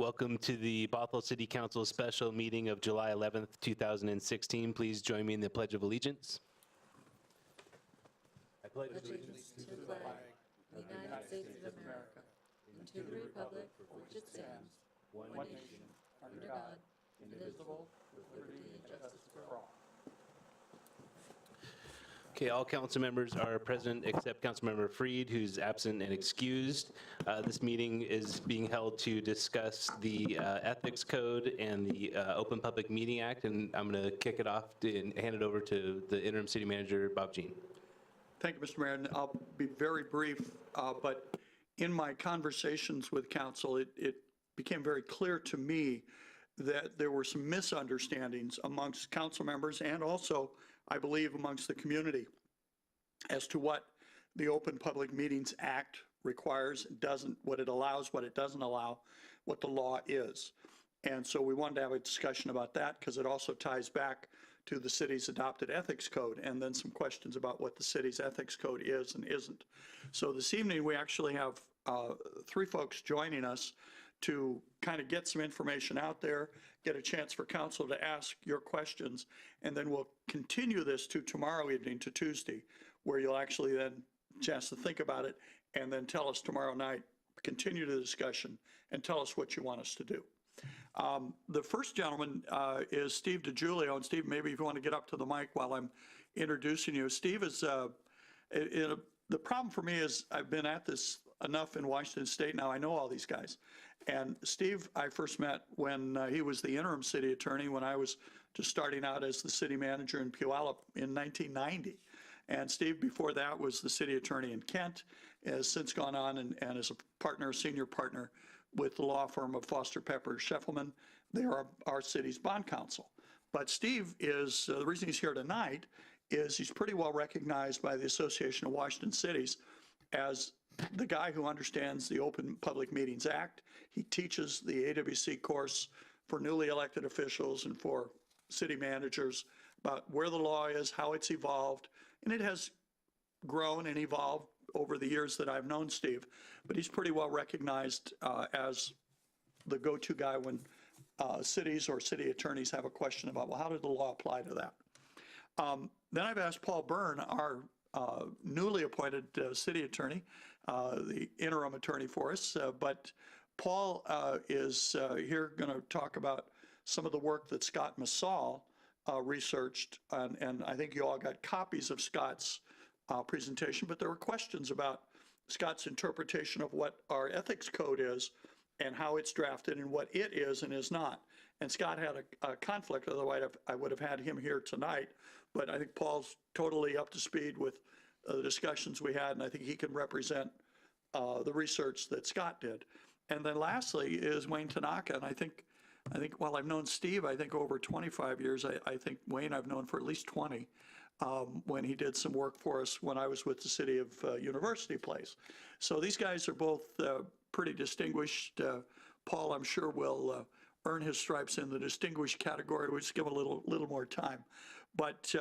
Welcome to the Bothell City Council special meeting of July 11th, 2016. Please join me in the Pledge of Allegiance. I pledge allegiance to the flag of the United States of America and to the republic for which it stands, one nation, under God, indivisible, with liberty and justice for all. Okay, all council members are present except Councilmember Freed, who's absent and excused. This meeting is being held to discuss the Ethics Code and the Open Public Meeting Act, and I'm going to kick it off and hand it over to the Interim City Manager, Bob Jean. Thank you, Mr. Mayor, and I'll be very brief, but in my conversations with council, it became very clear to me that there were some misunderstandings amongst council members and also, I believe, amongst the community as to what the Open Public Meetings Act requires, what it allows, what it doesn't allow, what the law is. And so we wanted to have a discussion about that because it also ties back to the city's adopted ethics code and then some questions about what the city's ethics code is and isn't. So this evening we actually have three folks joining us to kind of get some information out there, get a chance for council to ask your questions, and then we'll continue this to tomorrow evening, to Tuesday, where you'll actually then chance to think about it and then tell us tomorrow night, continue the discussion, and tell us what you want us to do. The first gentleman is Steve DiGiulio, and Steve, maybe if you want to get up to the mic while I'm introducing you. Steve is, the problem for me is I've been at this enough in Washington State now, I know all these guys. And Steve, I first met when he was the interim city attorney when I was just starting out as the city manager in Puyallup in 1990. And Steve, before that, was the city attorney in Kent, has since gone on and is a partner, senior partner with the law firm of Foster Pepper Scheffelman. They are our city's bond counsel. But Steve is, the reason he's here tonight is he's pretty well recognized by the Association of Washington Cities as the guy who understands the Open Public Meetings Act. He teaches the AWC course for newly elected officials and for city managers about where the law is, how it's evolved, and it has grown and evolved over the years that I've known Steve, but he's pretty well recognized as the go-to guy when cities or city attorneys have a question about, well, how did the law apply to that? Then I've asked Paul Byrne, our newly appointed city attorney, the interim attorney for us, but Paul is here going to talk about some of the work that Scott Massal researched, and I think you all got copies of Scott's presentation, but there were questions about Scott's interpretation of what our ethics code is and how it's drafted and what it is and is not. And Scott had a conflict, otherwise I would have had him here tonight, but I think Paul's totally up to speed with the discussions we had, and I think he can represent the research that Scott did. And then lastly is Wayne Tanaka, and I think while I've known Steve, I think over 25 years, I think Wayne I've known for at least 20, when he did some work for us when I was with the city of University Place. So these guys are both pretty distinguished. Paul, I'm sure, will earn his stripes in the distinguished category. We'll just give him a little more time. But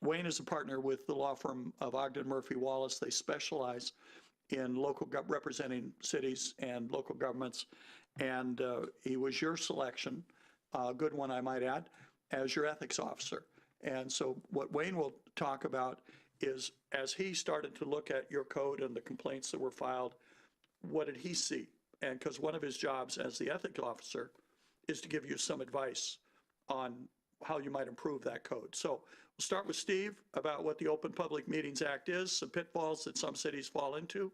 Wayne is a partner with the law firm of Ogden Murphy Wallace. They specialize in representing cities and local governments. And he was your selection, a good one I might add, as your ethics officer. And so what Wayne will talk about is, as he started to look at your code and the complaints that were filed, what did he see? And because one of his jobs as the ethics officer is to give you some advice on how you might improve that code. So we'll start with Steve about what the Open Public Meetings Act is, some pitfalls that some cities fall into.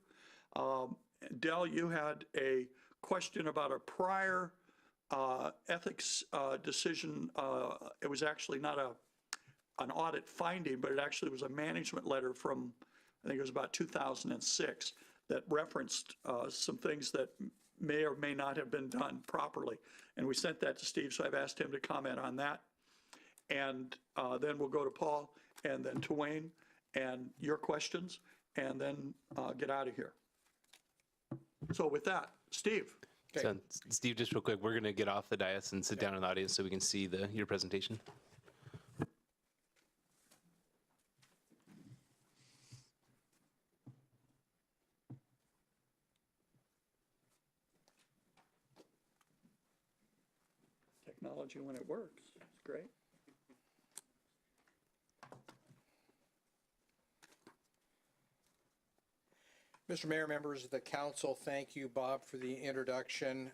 Del, you had a question about a prior ethics decision. It was actually not an audit finding, but it actually was a management letter from, I think it was about 2006, that referenced some things that may or may not have been done properly. And we sent that to Steve, so I've asked him to comment on that. And then we'll go to Paul and then to Wayne and your questions, and then get out of here. So with that, Steve. Okay. So, Steve, just real quick, we're going to get off the dais and sit down in the audience so we can see your presentation. technology when it works. It's great. Mr. Mayor, members of the council, thank you, Bob, for the introduction.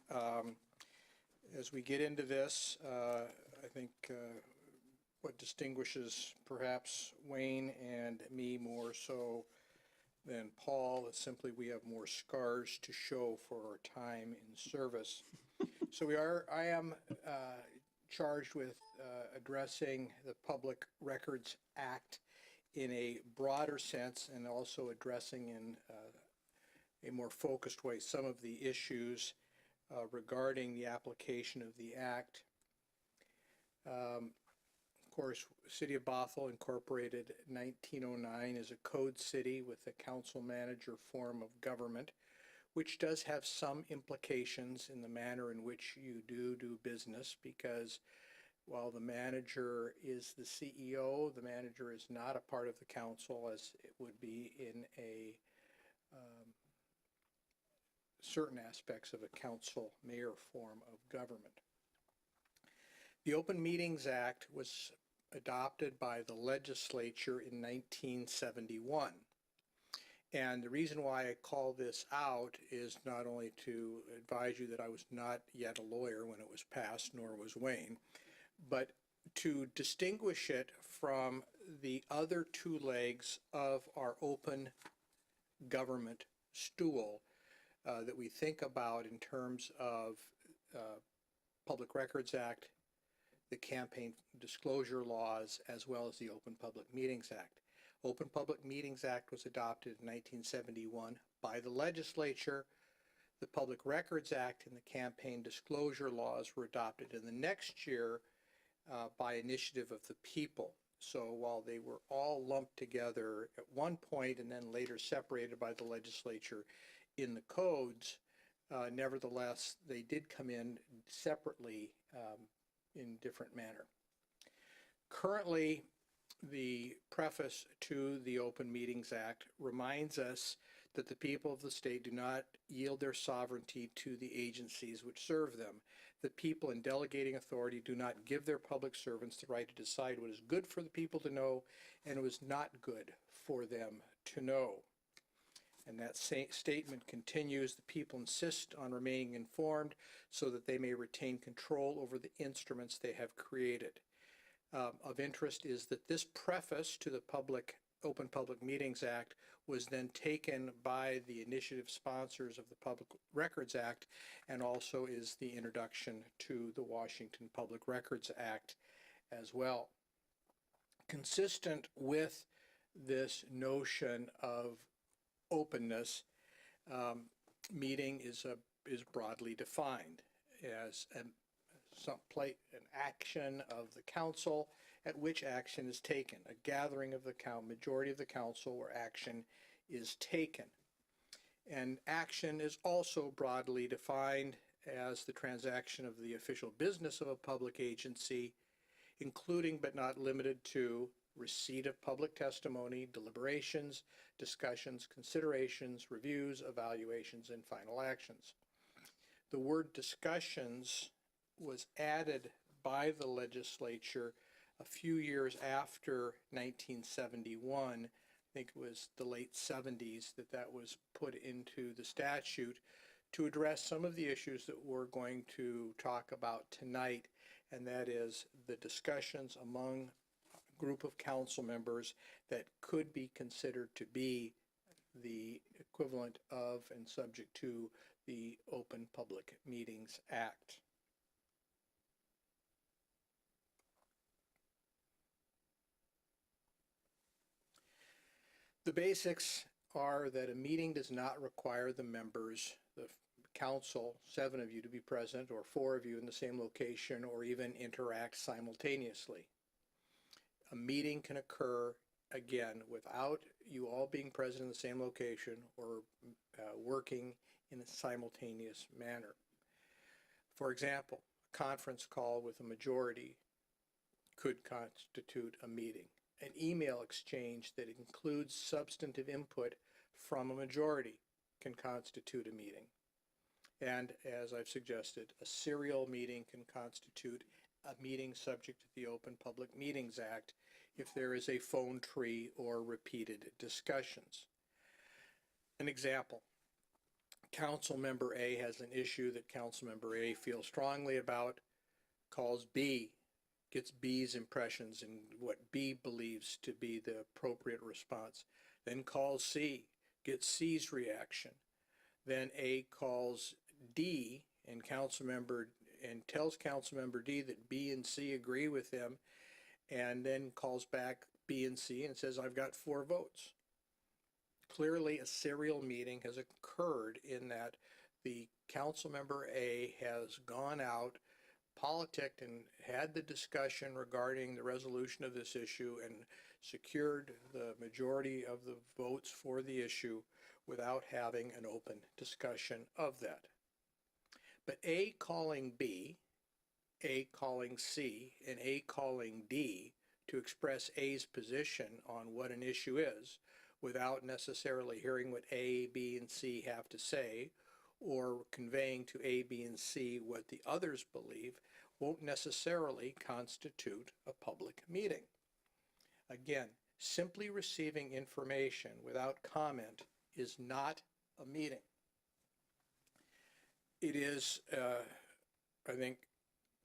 As we get into this, I think what distinguishes perhaps Wayne and me more so than Paul is simply we have more scars to show for our time in service. So I am charged with addressing the Public Records Act in a broader sense and also addressing in a more focused way some of the issues regarding the application of the Act. Of course, City of Bothell incorporated 1909 as a code city with a council manager form of government, which does have some implications in the manner in which you do business, because while the manager is the CEO, the manager is not a part of the council as it would be in a certain aspects of a council mayor form of government. The Open Meetings Act was adopted by the legislature in 1971. And the reason why I call this out is not only to advise you that I was not yet a lawyer when it was passed, nor was Wayne, but to distinguish it from the other two legs of our open government stool that we think about in terms of Public Records Act, the campaign disclosure laws, as well as the Open Public Meetings Act. Open Public Meetings Act was adopted in 1971 by the legislature. The Public Records Act and the campaign disclosure laws were adopted in the next year by initiative of the people. So while they were all lumped together at one point and then later separated by the legislature in the codes, nevertheless, they did come in separately in different manner. Currently, the preface to the Open Meetings Act reminds us that the people of the state do not yield their sovereignty to the agencies which serve them. The people in delegating authority do not give their public servants the right to decide what is good for the people to know and what is not good for them to know. And that statement continues, the people insist on remaining informed so that they may retain control over the instruments they have created. Of interest is that this preface to the Open Public Meetings Act was then taken by the initiative sponsors of the Public Records Act, and also is the introduction to the Washington Public Records Act as well. Consistent with this notion of openness, meeting is broadly defined as an action of the council at which action is taken, a gathering of the majority of the council where action is taken. And action is also broadly defined as the transaction of the official business of a public agency, including but not limited to receipt of public testimony, deliberations, discussions, considerations, reviews, evaluations, and final actions. The word discussions was added by the legislature a few years after 1971. I think it was the late 70s that was put into the statute to address some of the issues that we're going to talk about tonight, and that is the discussions among a group of council members that could be considered to be the equivalent of and subject to the Open Public Meetings Act. The basics are that a meeting does not require the members, the council, 7 of you to be present, or 4 of you in the same location, or even interact simultaneously. A meeting can occur, again, without you all being present in the same location or working in a simultaneous manner. For example, a conference call with a majority could constitute a meeting. An email exchange that includes substantive input from a majority can constitute a meeting. And as I've suggested, a serial meeting can constitute a meeting subject to the Open Public Meetings Act if there is a phone tree or repeated discussions. An example, Council Member A has an issue that Council Member A feels strongly about, calls B, gets B's impressions and what B believes to be the appropriate response, then calls C, gets C's reaction. Then A calls D and tells Councilmember D that B and C agree with him, and then calls back B and C and says, I've got 4 votes. Clearly a serial meeting has occurred in that the Councilmember A has gone out, politicked, and had the discussion regarding the resolution of this issue and secured the majority of the votes for the issue without having an open discussion of that. But A calling B, A calling C, and A calling D to express A's position on what an issue is without necessarily hearing what A, B, and C have to say, or conveying to A, B, and C what the others believe, won't necessarily constitute a public meeting. Again, simply receiving information without comment is not a meeting. It is, I think,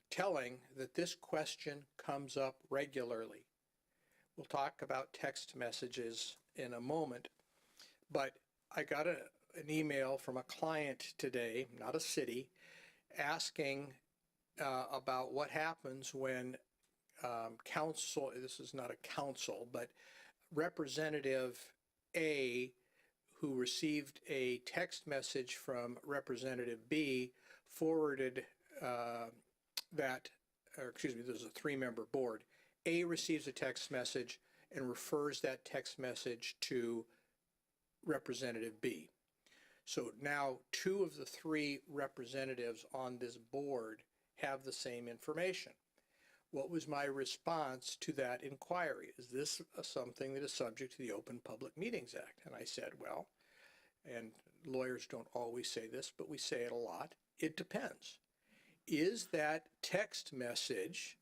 telling that this question comes up regularly. We'll talk about text messages in a moment, but I got an email from a client today, not a city, asking about what happens when council, this is not a council, but Representative A, who received a text message from Representative B, forwarded there's a 3-member board. A receives a text message and refers that text message to Representative B. So now 2 of the 3 representatives on this board have the same information. What was my response to that inquiry? Is this something that is subject to the Open Public Meetings Act? And I said, well, and lawyers don't always say this, but we say it a lot, it depends. Is that text message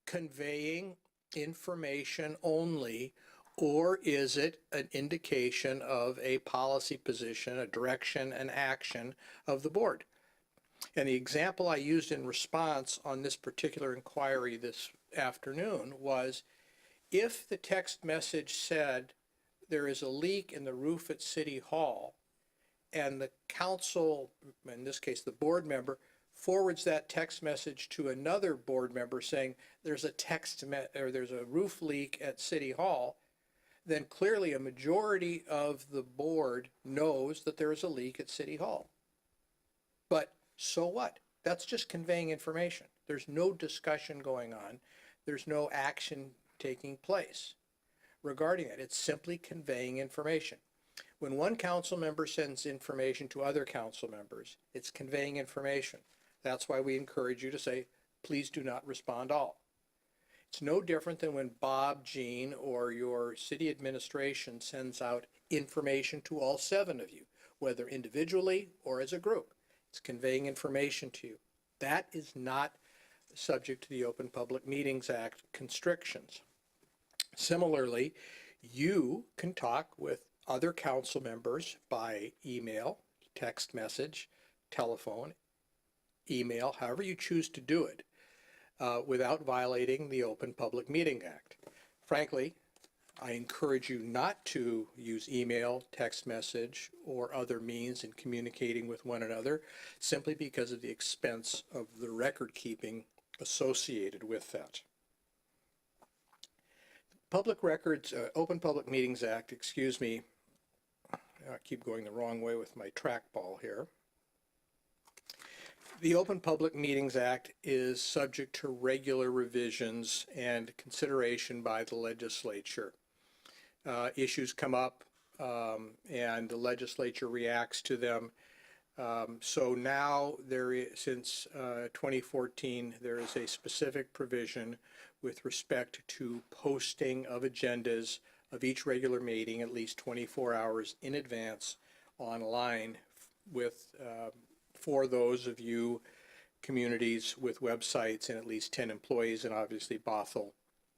conveying information only, or is it an indication of a policy position, a direction, an action of the board? And the example I used in response on this particular inquiry this afternoon was, if the text message said there is a leak in the roof at City Hall, and the council, in this case the board member, forwards that text message to another board member saying there's a roof leak at City Hall, then clearly a majority of the board knows that there is a leak at City Hall. But so what? That's just conveying information. There's no discussion going on. There's no action taking place regarding it. It's simply conveying information. When one council member sends information to other council members, it's conveying information. That's why we encourage you to say, please do not respond all. It's no different than when Bob, Jean, or your city administration sends out information to all 7 of you, whether individually or as a group. It's conveying information to you. That is not subject to the Open Public Meetings Act constrictions. Similarly, you can talk with other council members by email, text message, telephone, email, however you choose to do it, without violating the Open Public Meeting Act. Frankly, I encourage you not to use email, text message, or other means in communicating with one another, simply because of the expense of the record keeping associated with that. Public Records, Open Public Meetings Act, excuse me, I keep going the wrong way with my trackball here. The Open Public Meetings Act is subject to regular revisions and consideration by the legislature. Issues come up and the legislature reacts to them. So now since 2014, there is a specific provision with respect to posting of agendas of each regular meeting at least 24 hours in advance online for those of you communities with websites and at least 10 employees, and obviously Bothell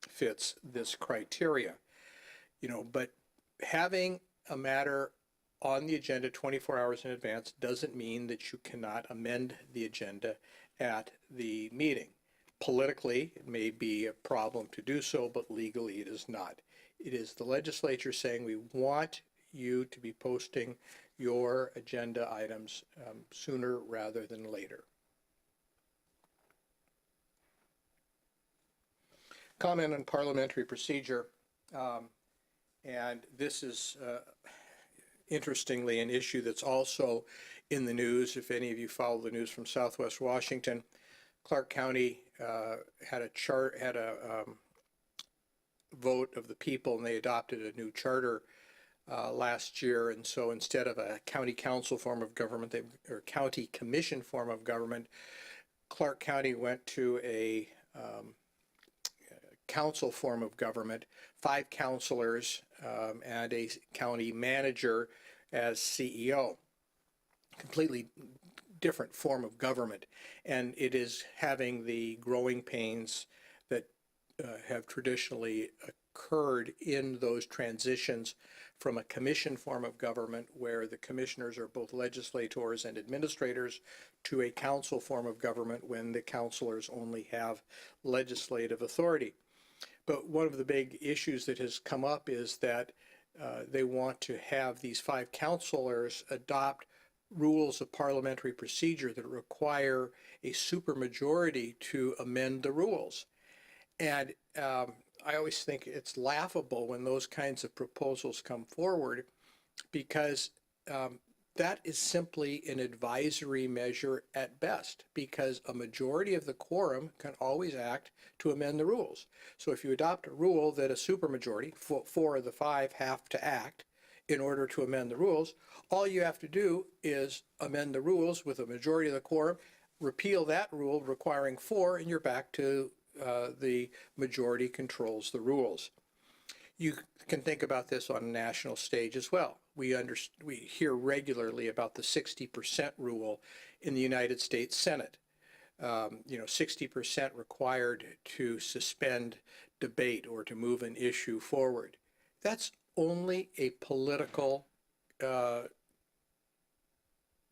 fits this criteria. But having a matter on the agenda 24 hours in advance doesn't mean that you cannot amend the agenda at the meeting. Politically, it may be a problem to do so, but legally it is not. It is the legislature saying we want you to be posting your agenda items sooner rather than later. Comment on parliamentary procedure, and this is interestingly an issue that's also in the news. If any of you follow the news from Southwest Washington, Clark County had a vote of the people, and they adopted a new charter last year. And so instead of a county council form of government, or county commission form of government, Clark County went to a council form of government, 5 councilors and a county manager as CEO. Completely different form of government, and it is having the growing pains that have traditionally occurred in those transitions from a commission form of government, where the commissioners are both legislators and administrators, to a council form of government when the councilors only have legislative authority. But one of the big issues that has come up is that they want to have these 5 councilors adopt rules of parliamentary procedure that require a supermajority to amend the rules. And I always think it's laughable when those kinds of proposals come forward, because that is simply an advisory measure at best, because a majority of the quorum can always act to amend the rules. So if you adopt a rule that a supermajority, 4 of the 5 have to act in order to amend the rules, all you have to do is amend the rules with a majority of the quorum, repeal that rule requiring 4, and you're back to the majority controls the rules. You can think about this on a national stage as well. We hear regularly about the 60% rule in the United States Senate. 60% required to suspend debate or to move an issue forward. That's only a political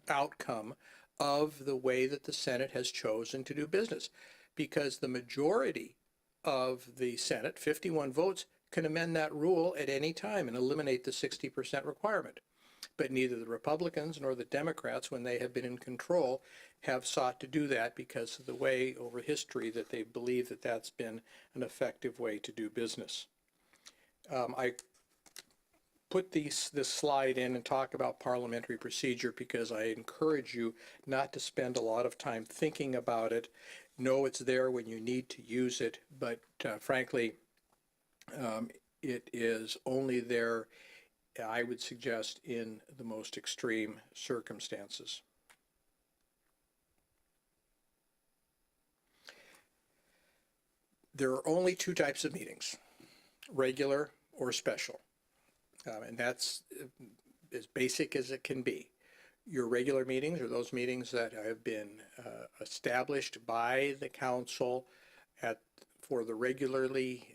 outcome of the way that the Senate has chosen to do business, because the majority of the Senate, 51 votes, can amend that rule at any time and eliminate the 60% requirement. But neither the Republicans nor the Democrats, when they have been in control, have sought to do that, because of the way over history that they believe that that's been an effective way to do business. I put this slide in and talk about parliamentary procedure because I encourage you not to spend a lot of time thinking about it. Know it's there when you need to use it, but frankly, it is only there, I would suggest, in the most extreme circumstances. There are only 2 types of meetings, regular or special. And that's as basic as it can be. Your regular meetings are those meetings that have been established by the council for the regularly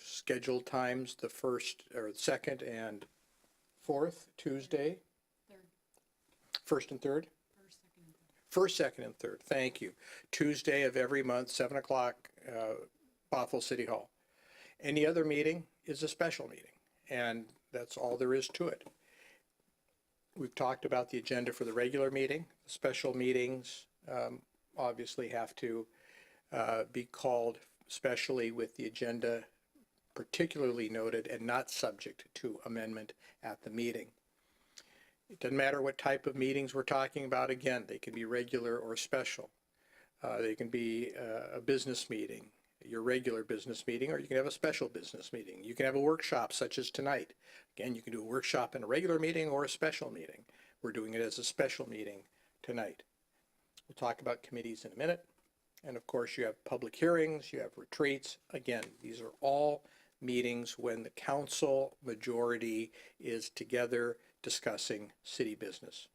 scheduled times, the first or second and fourth Tuesday. First and third? First, second, and third. Thank you. Tuesday of every month, 7 o'clock, Bothell City Hall. Any other meeting is a special meeting, and that's all there is to it. We've talked about the agenda for the regular meeting. Special meetings obviously have to be called specially with the agenda particularly noted and not subject to amendment at the meeting. It doesn't matter what type of meetings we're talking about. Again, they can be regular or special. They can be a business meeting, your regular business meeting, or you can have a special business meeting. You can have a workshop such as tonight. Again, you can do a workshop in a regular meeting or a special meeting. We're doing it as a special meeting tonight. We'll talk about committees in a minute. And of course, you have public hearings, you have retreats. Again, these are all meetings when the council majority is together discussing city business.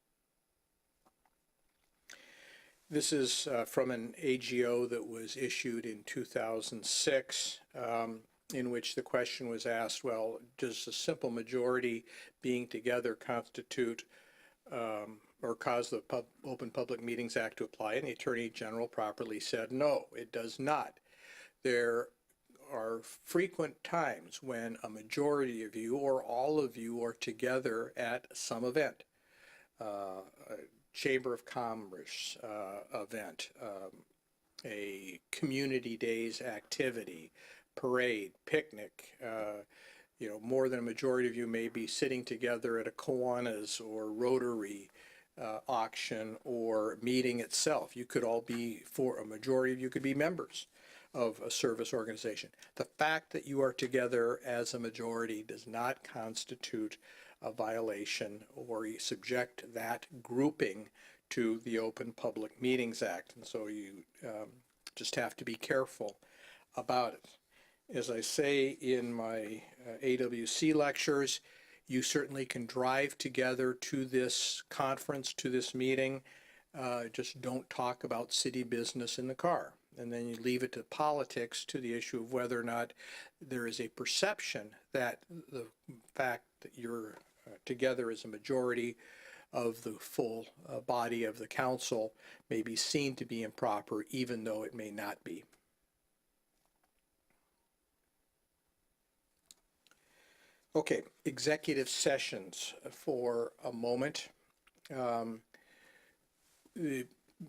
This is from an AGO that was issued in 2006, in which the question was asked, well, does a simple majority being together constitute or cause the Open Public Meetings Act to apply? And the Attorney General properly said, no, it does not. There are frequent times when a majority of you or all of you are together at some event, a Chamber of Commerce event, a community days activity, parade, picnic. More than a majority of you may be sitting together at a Kiwanis or Rotary auction or meeting itself. You could all be, for a majority of you could be members of a service organization. The fact that you are together as a majority does not constitute a violation or subject that grouping to the Open Public Meetings Act. And so you just have to be careful about it. As I say in my AWC lectures, you certainly can drive together to this conference, to this meeting. Just don't talk about city business in the car. And then you leave it to politics, to the issue of whether or not there is a perception that the fact that you're together as a majority of the full body of the council may be seen to be improper, even though it may not be. Okay, executive sessions for a moment. The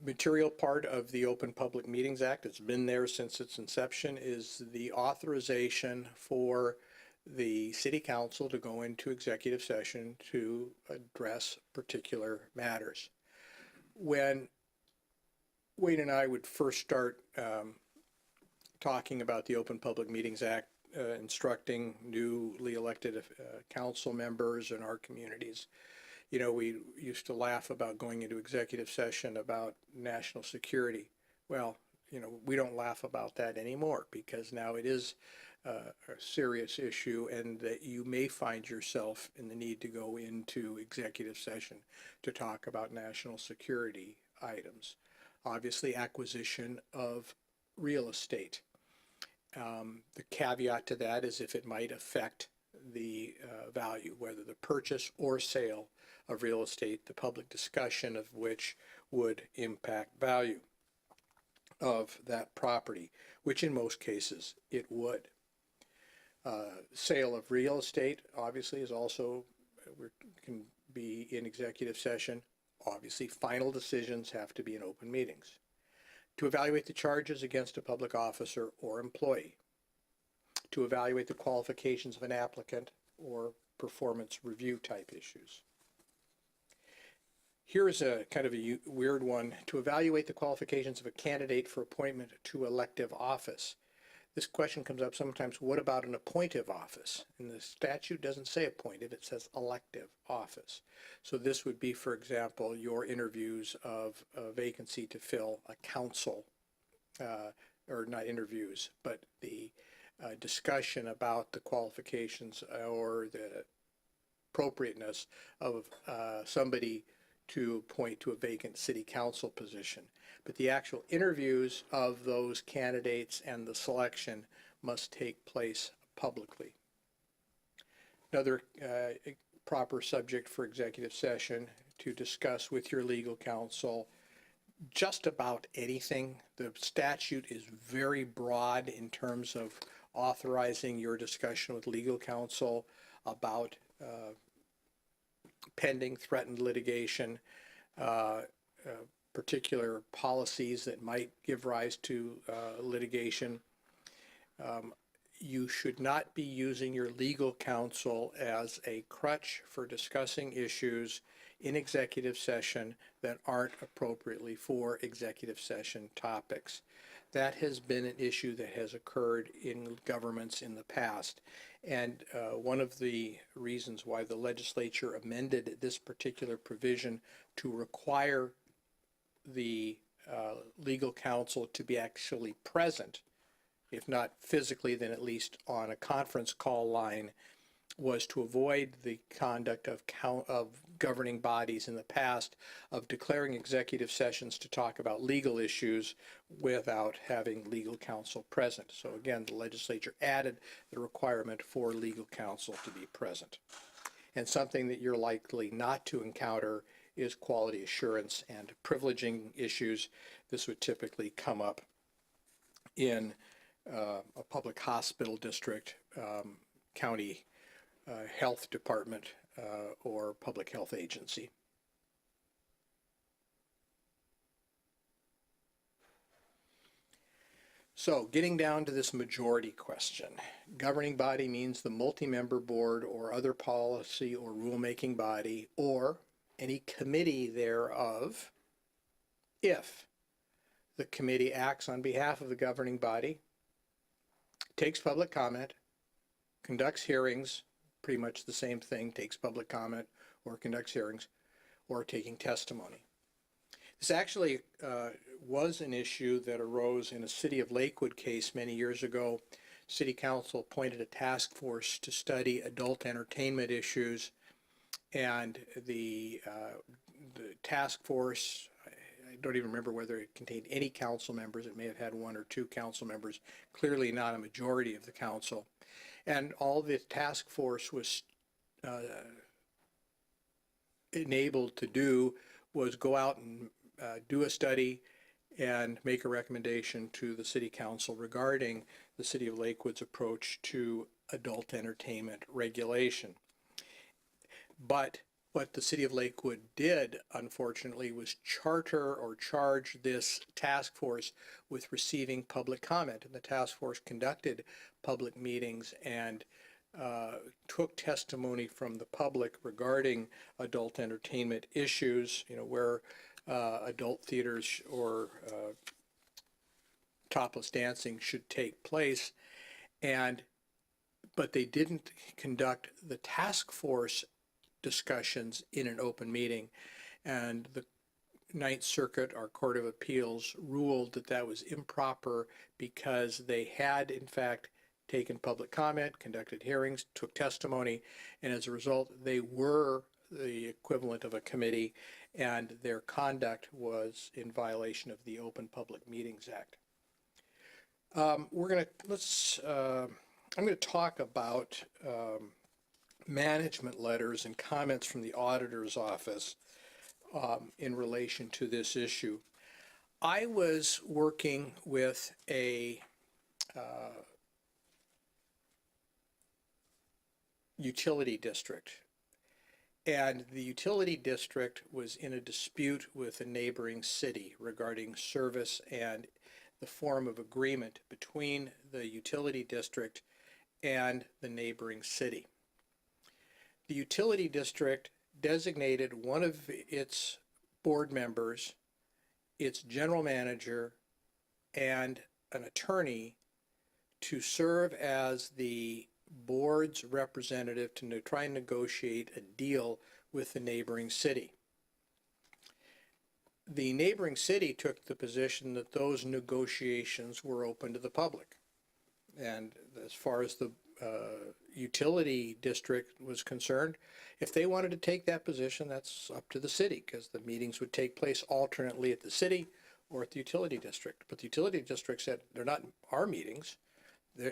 material part of the Open Public Meetings Act, it's been there since its inception, is the authorization for the City Council to go into executive session to address particular matters. When Wayne and I would first start talking about the Open Public Meetings Act, instructing newly elected council members in our communities, we used to laugh about going into executive session about national security. Well, we don't laugh about that anymore, because now it is a serious issue, and that you may find yourself in the need to go into executive session to talk about national security items. Obviously, acquisition of real estate. The caveat to that is if it might affect the value, whether the purchase or sale of real estate, the public discussion of which would impact value of that property, which in most cases it would. Sale of real estate obviously is also, can be in executive session. Obviously, final decisions have to be in open meetings. To evaluate the charges against a public officer or employee. To evaluate the qualifications of an applicant or performance review type issues. Here is a kind of a weird one. To evaluate the qualifications of a candidate for appointment to elective office. This question comes up sometimes, what about an appointive office? And the statute doesn't say appointive, it says elective office. So this would be, for example, your interviews of a vacancy to fill a council, or not interviews, but the discussion about the qualifications or the appropriateness of somebody to appoint to a vacant city council position. But the actual interviews of those candidates and the selection must take place publicly. Another proper subject for executive session to discuss with your legal counsel just about anything. The statute is very broad in terms of authorizing your discussion with legal counsel about pending threatened litigation, particular policies that might give rise to litigation. You should not be using your legal counsel as a crutch for discussing issues in executive session that aren't appropriately for executive session topics. That has been an issue that has occurred in governments in the past. And one of the reasons why the legislature amended this particular provision to require the legal counsel to be actually present, if not physically, then at least on a conference call line, was to avoid the conduct of governing bodies in the past of declaring executive sessions to talk about legal issues without having legal counsel present. So again, the legislature added the requirement for legal counsel to be present. And something that you're likely not to encounter is quality assurance and privileging issues. This would typically come up in a public hospital district, county health department, or public health agency. So getting down to this majority question, governing body means the multi-member board or other policy or rulemaking body or any committee thereof if the committee acts on behalf of the governing body, takes public comment, conducts hearings, pretty much the same thing, takes public comment or conducts hearings, or taking testimony. This actually was an issue that arose in a City of Lakewood case many years ago. City Council appointed a task force to study adult entertainment issues, and the task force, I don't even remember whether it contained any council members. It may have had 1 or 2 council members, clearly not a majority of the council. And all the task force was enabled to do was go out and do a study and make a recommendation to the City Council regarding the City of Lakewood's approach to adult entertainment regulation. But what the City of Lakewood did, unfortunately, was charge this task force with receiving public comment. And the task force conducted public meetings and took testimony from the public regarding adult entertainment issues, where adult theaters or topless dancing should take place. But they didn't conduct the task force discussions in an open meeting, and the Ninth Circuit, our Court of Appeals, ruled that that was improper because they had in fact taken public comment, conducted hearings, took testimony, and as a result they were the equivalent of a committee, and their conduct was in violation of the Open Public Meetings Act. I'm going to talk about management letters and comments from the auditor's office in relation to this issue. I was working with a utility district, and the utility district was in a dispute with a neighboring city regarding service and the form of agreement between the utility district and the neighboring city. The utility district designated one of its board members, its general manager, and an attorney to serve as the board's representative to try and negotiate a deal with the neighboring city. The neighboring city took the position that those negotiations were open to the public. And as far as the utility district was concerned, if they wanted to take that position, that's up to the city, because the meetings would take place alternately at the city or at the utility district. But the utility district said, they're not our meetings.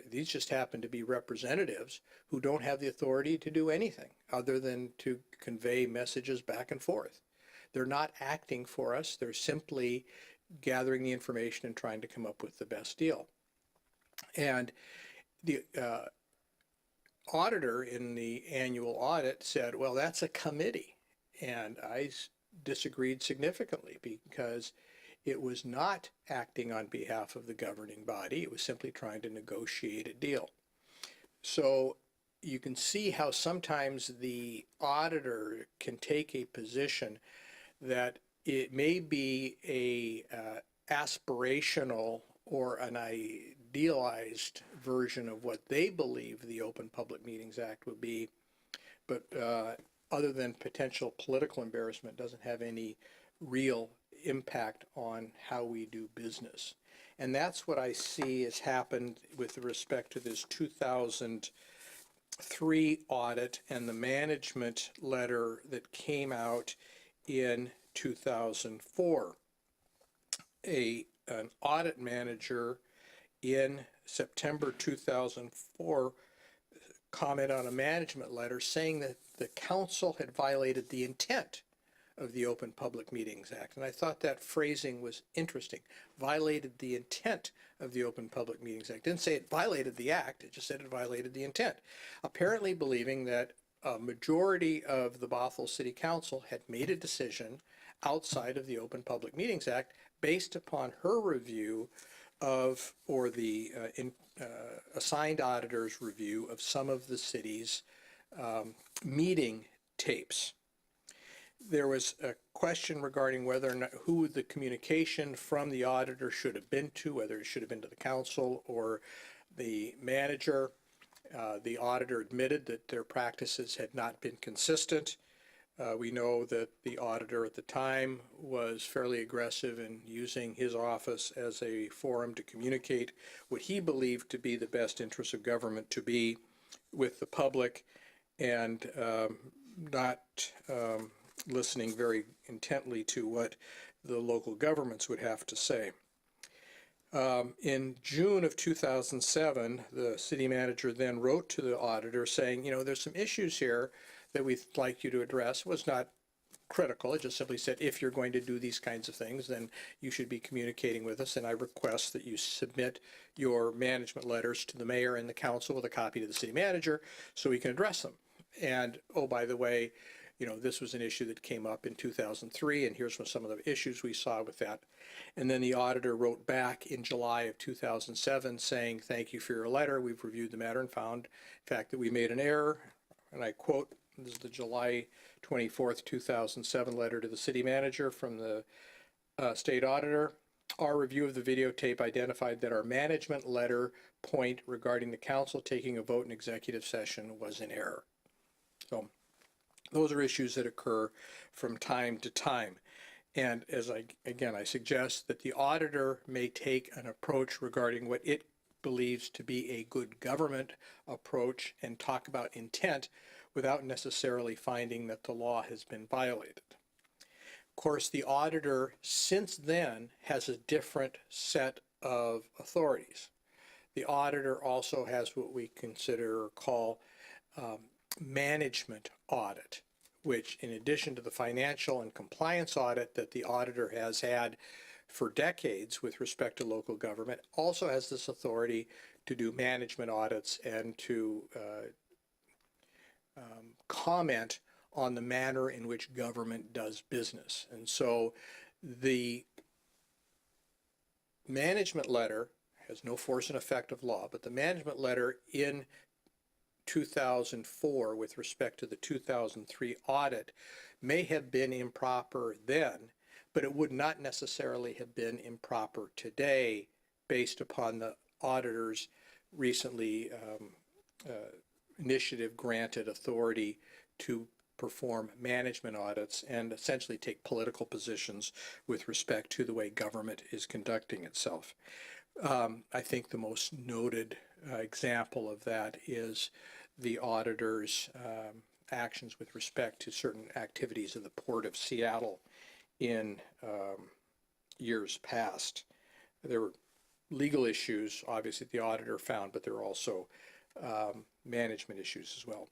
These just happen to be representatives who don't have the authority to do anything other than to convey messages back and forth. They're not acting for us. They're simply gathering the information and trying to come up with the best deal. And the auditor in the annual audit said, well, that's a committee. And I disagreed significantly, because it was not acting on behalf of the governing body. It was simply trying to negotiate a deal. So you can see how sometimes the auditor can take a position that it may be a aspirational or an idealized version of what they believe the Open Public Meetings Act would be, but other than potential political embarrassment, doesn't have any real impact on how we do business. And that's what I see has happened with respect to this 2000 audit and the management letter that came out in 2004. An audit manager in September 2004 comment on a management letter saying that the council had violated the intent of the Open Public Meetings Act. And I thought that phrasing was interesting. Violated the intent of the Open Public Meetings Act. Didn't say it violated the act, it just said it violated the intent. Apparently believing that a majority of the Bothell City Council had made a decision outside of the Open Public Meetings Act based upon her review of, or the assigned auditor's review of some of the city's meeting tapes. There was a question regarding whether or not who the communication from the auditor should have been to, whether it should have been to the council or the manager. The auditor admitted that their practices had not been consistent. We know that the auditor at the time was fairly aggressive in using his office as a forum to communicate what he believed to be the best interests of government to be with the public, and not listening very intently to what the local governments would have to say. In June of 2007, the city manager then wrote to the auditor saying, you know, there's some issues here that we'd like you to address. It was not critical. It just simply said, if you're going to do these kinds of things, then you should be communicating with us, and I request that you submit your management letters to the mayor and the council with a copy to the city manager so we can address them. And, oh, by the way, you know, this was an issue that came up in 2003, and here's some of the issues we saw with that. And then the auditor wrote back in July of 2007 saying, thank you for your letter. We've reviewed the matter and found, in fact, that we made an error. And I quote, this is the July 24th, 2007 letter to the city manager from the state auditor. Our review of the videotape identified that our management letter point regarding the council taking a vote in executive session was in error. So those are issues that occur from time to time. And as I suggest that the auditor may take an approach regarding what it believes to be a good government approach and talk about intent without necessarily finding that the law has been violated. Of course, the auditor since then has a different set of authorities. The auditor also has what we consider or call management audit, which in addition to the financial and compliance audit that the auditor has had for decades with respect to local government, also has this authority to do management audits and to comment on the manner in which government does business. And so the management letter has no force and effect of law, but the management letter in 2004 with respect to the 2003 audit may have been improper then, but it would not necessarily have been improper today based upon the auditor's recently initiative granted authority to perform management audits and essentially take political positions with respect to the way government is conducting itself. I think the most noted example of that is the auditor's actions with respect to certain activities of the Port of Seattle in years past. There were legal issues, obviously, the auditor found, but there were also management issues as well.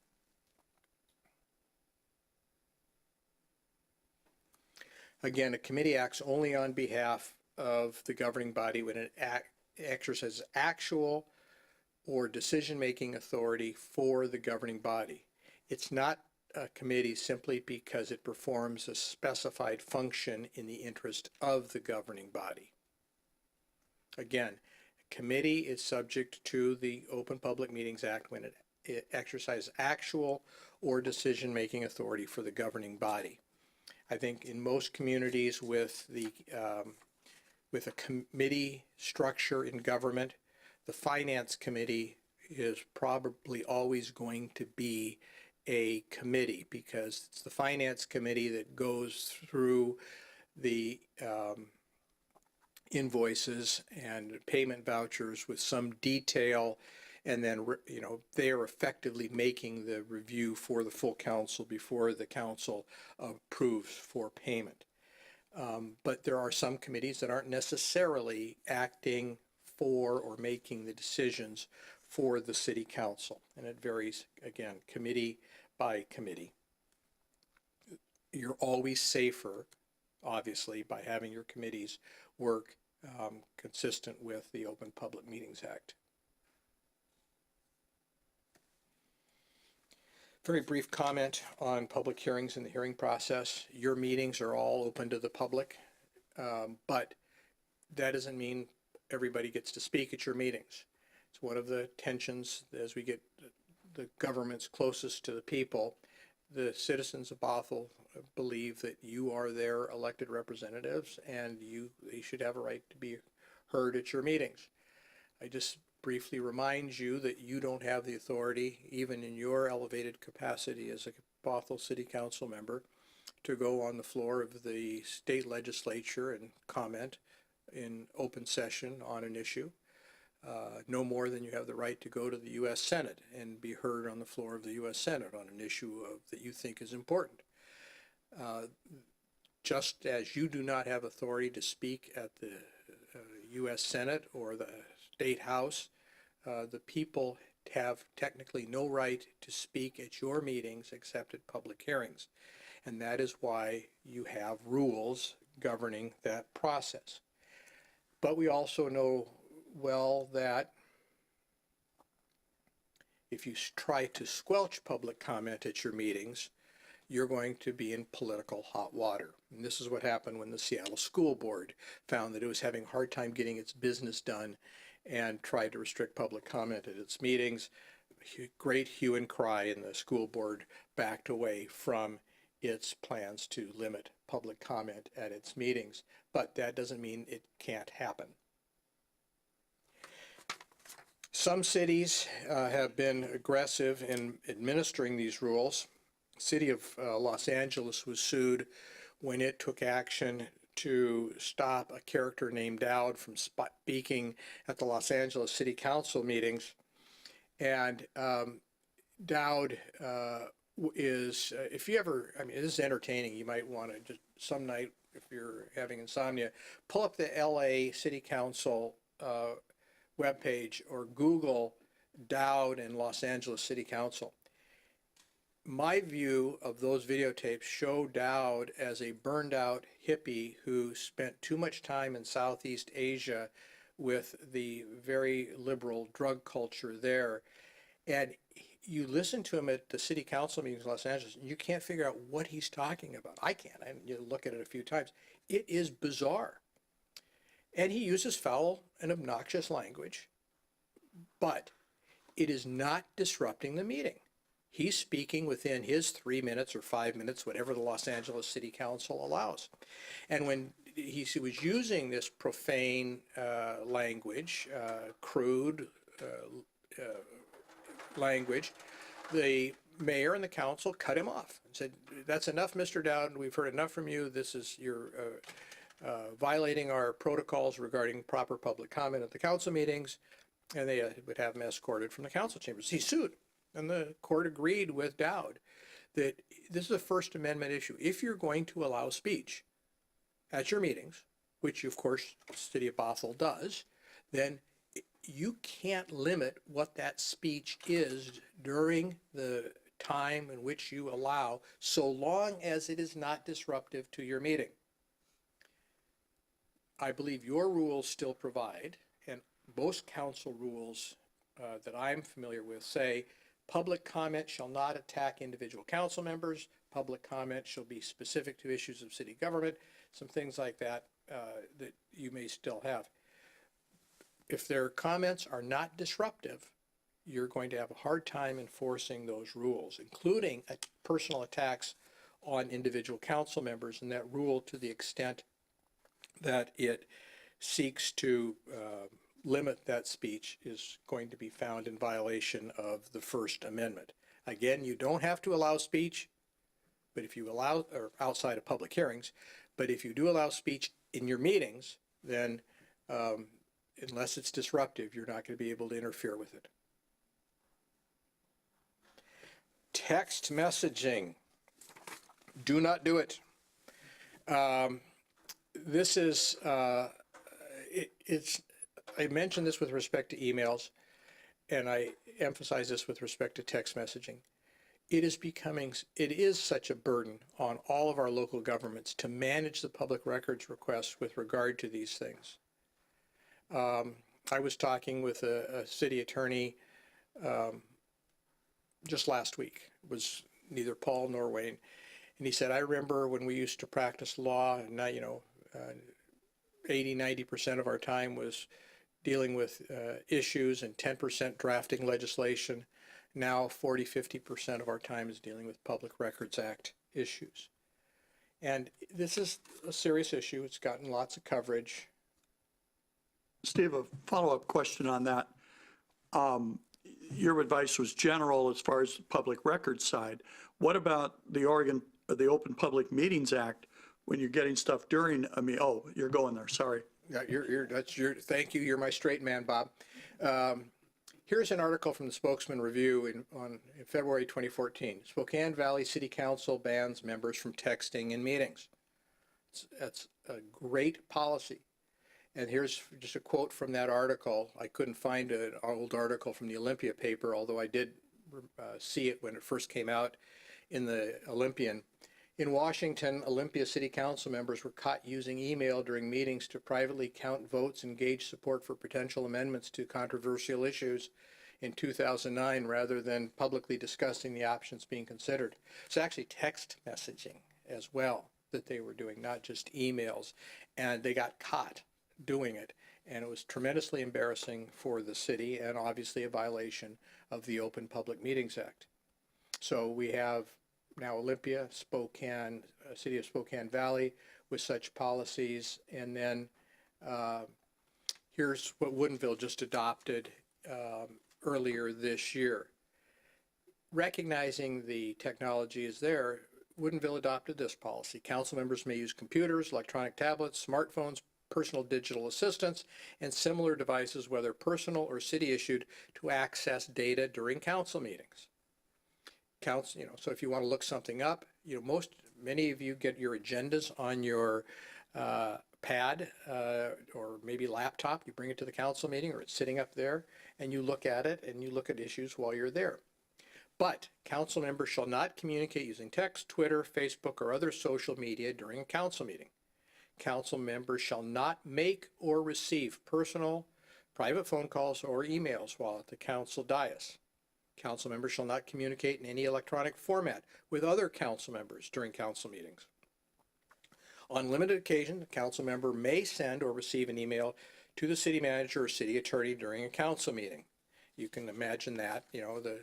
Again, a committee acts only on behalf of the governing body when it exercises actual or decision-making authority for the governing body. It's not a committee simply because it performs a specified function in the interest of the governing body. Again, a committee is subject to the Open Public Meetings Act when it exercises actual or decision-making authority for the governing body. I think in most communities with a committee structure in government, the finance committee is probably always going to be a committee because it's the finance committee that goes through the invoices and payment vouchers with some detail and then, they are effectively making the review for the full council before the council approves for payment. But there are some committees that aren't necessarily acting for or making the decisions for the city council, and it varies, again, committee by committee. You're always safer, obviously, by having your committees work consistent with the Open Public Meetings Act. Very brief comment on public hearings and the hearing process. Your meetings are all open to the public, but that doesn't mean everybody gets to speak at your meetings. It's one of the tensions as we get the governments closest to the people. The citizens of Bothell believe that you are their elected representatives and they should have a right to be heard at your meetings. I just briefly remind you that you don't have the authority, even in your elevated capacity as a Bothell City Council member, to go on the floor of the state legislature and comment in open session on an issue. No more than you have the right to go to the U.S. Senate and be heard on the floor of the U.S. Senate on an issue that you think is important. Just as you do not have authority to speak at the U.S. Senate or the State House, the people have technically no right to speak at your meetings except at public hearings. And that is why you have rules governing that process. But we also know well that if you try to squelch public comment at your meetings, you're going to be in political hot water. And this is what happened when the Seattle School Board found that it was having a hard time getting its business done and tried to restrict public comment at its meetings. Great hue and cry, and the school board backed away from its plans to limit public comment at its meetings. But that doesn't mean it can't happen. Some cities have been aggressive in administering these rules. The city of Los Angeles was sued when it took action to stop a character named Dowd from speaking at the Los Angeles City Council meetings. And Dowd is, if you ever, I mean, this is entertaining. You might want to just some night, if you're having insomnia, pull up the LA City Council webpage or Google Dowd and Los Angeles City Council. My view of those videotapes show Dowd as a burned out hippie who spent too much time in Southeast Asia with the very liberal drug culture there. And you listen to him at the city council meetings in Los Angeles, and you can't figure out what he's talking about. I can't. I look at it a few times. It is bizarre. And he uses foul and obnoxious language, but it is not disrupting the meeting. He's speaking within his 3 minutes or 5 minutes, whatever the Los Angeles City Council allows. And when he was using this profane language, crude language, the mayor and the council cut him off and said, "That's enough, Mr. Dowd. We've heard enough from you. This is your violating our protocols regarding proper public comment at the council meetings," and they would have him escorted from the council chambers. He sued, and the court agreed with Dowd that this is a First Amendment issue. If you're going to allow speech at your meetings, which of course the city of Bothell does, then you can't limit what that speech is during the time in which you allow, so long as it is not disruptive to your meeting. I believe your rules still provide, and most council rules that I'm familiar with say, public comment shall not attack individual council members. Public comment shall be specific to issues of city government, some things like that that you may still have. If their comments are not disruptive, you're going to have a hard time enforcing those rules, including personal attacks on individual council members, and that rule, to the extent that it seeks to limit that speech, is going to be found in violation of the First Amendment. Again, you don't have to allow speech, but if you allow, or outside of public hearings, but if you do allow speech in your meetings, then unless it's disruptive, you're not going to be able to interfere with it. Text messaging. Do not do it. This is, it's, I mentioned this with respect to emails, and I emphasize this with respect to text messaging. It is such a burden on all of our local governments to manage the public records requests with regard to these things. I was talking with a city attorney just last week. It was neither Paul nor Wayne. And he said, I remember when we used to practice law, and now, 80–90% of our time was dealing with issues and 10% drafting legislation. Now 40–50% of our time is dealing with Public Records Act issues. And this is a serious issue. It's gotten lots of coverage. Steve, a follow-up question on that. Your advice was general as far as the public records side. What about the Open Public Meetings Act when you're getting stuff during a meeting? Oh, you're going there, sorry. Yeah, thank you. You're my straight man, Bob. Here's an article from the Spokesman Review in February 2014. Spokane Valley City Council bans members from texting in meetings. That's a great policy. And here's just a quote from that article. I couldn't find an old article from the Olympia paper, although I did see it when it first came out in the Olympian. In Washington, Olympia City Council members were caught using email during meetings to privately count votes and gauge support for potential amendments to controversial issues in 2009 rather than publicly discussing the options being considered. It's actually text messaging as well that they were doing, not just emails. And they got caught doing it. And it was tremendously embarrassing for the city and obviously a violation of the Open Public Meetings Act. So we have now Olympia, Spokane, City of Spokane Valley with such policies. And then here's what Woodinville just adopted earlier this year. Recognizing the technology is there, Woodinville adopted this policy. Council members may use computers, electronic tablets, smartphones, personal digital assistants, and similar devices, whether personal or city issued, to access data during council meetings. So if you want to look something up, many of you get your agendas on your pad or maybe laptop. You bring it to the council meeting, or it's sitting up there, and you look at it and you look at issues while you're there. But council members shall not communicate using text, Twitter, Facebook, or other social media during a council meeting. Council members shall not make or receive personal, private phone calls or emails while at the council dais. Council members shall not communicate in any electronic format with other council members during council meetings. On limited occasion, the council member may send or receive an email to the city manager or city attorney during a council meeting. You can imagine that, the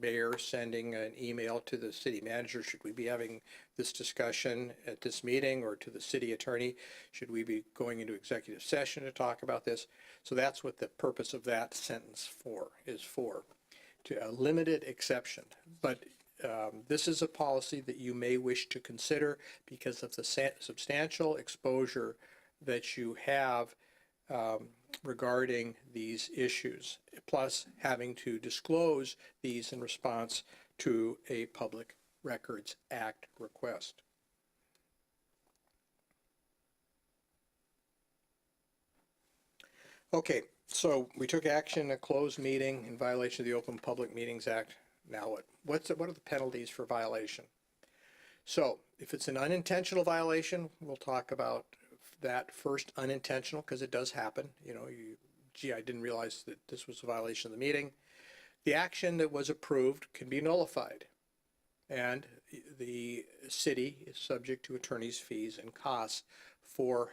mayor sending an email to the city manager, should we be having this discussion at this meeting, or to the city attorney, should we be going into executive session to talk about this? So that's what the purpose of that sentence is for, to a limited exception. But this is a policy that you may wish to consider because of the substantial exposure that you have regarding these issues, plus having to disclose these in response to a Public Records Act request. Okay, so we took action in a closed meeting in violation of the Open Public Meetings Act. Now what? What are the penalties for violation? So if it's an unintentional violation, we'll talk about that first. Unintentional, because it does happen. I didn't realize that this was a violation of the meeting. The action that was approved can be nullified, and the city is subject to attorney's fees and costs for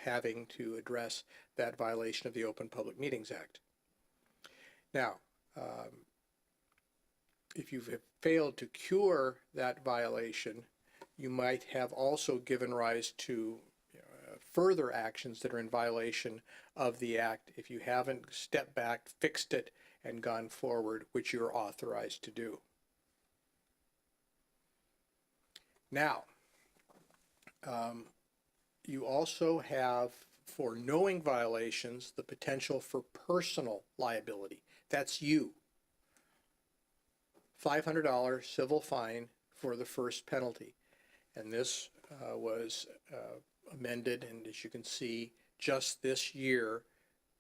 having to address that violation of the Open Public Meetings Act. Now, if you've failed to cure that violation, you might have also given rise to further actions that are in violation of the act if you haven't stepped back, fixed it, and gone forward, which you're authorized to do. Now, you also have, for knowing violations, the potential for personal liability. That's you. $500 civil fine for the first penalty. And this was amended, and as you can see, just this year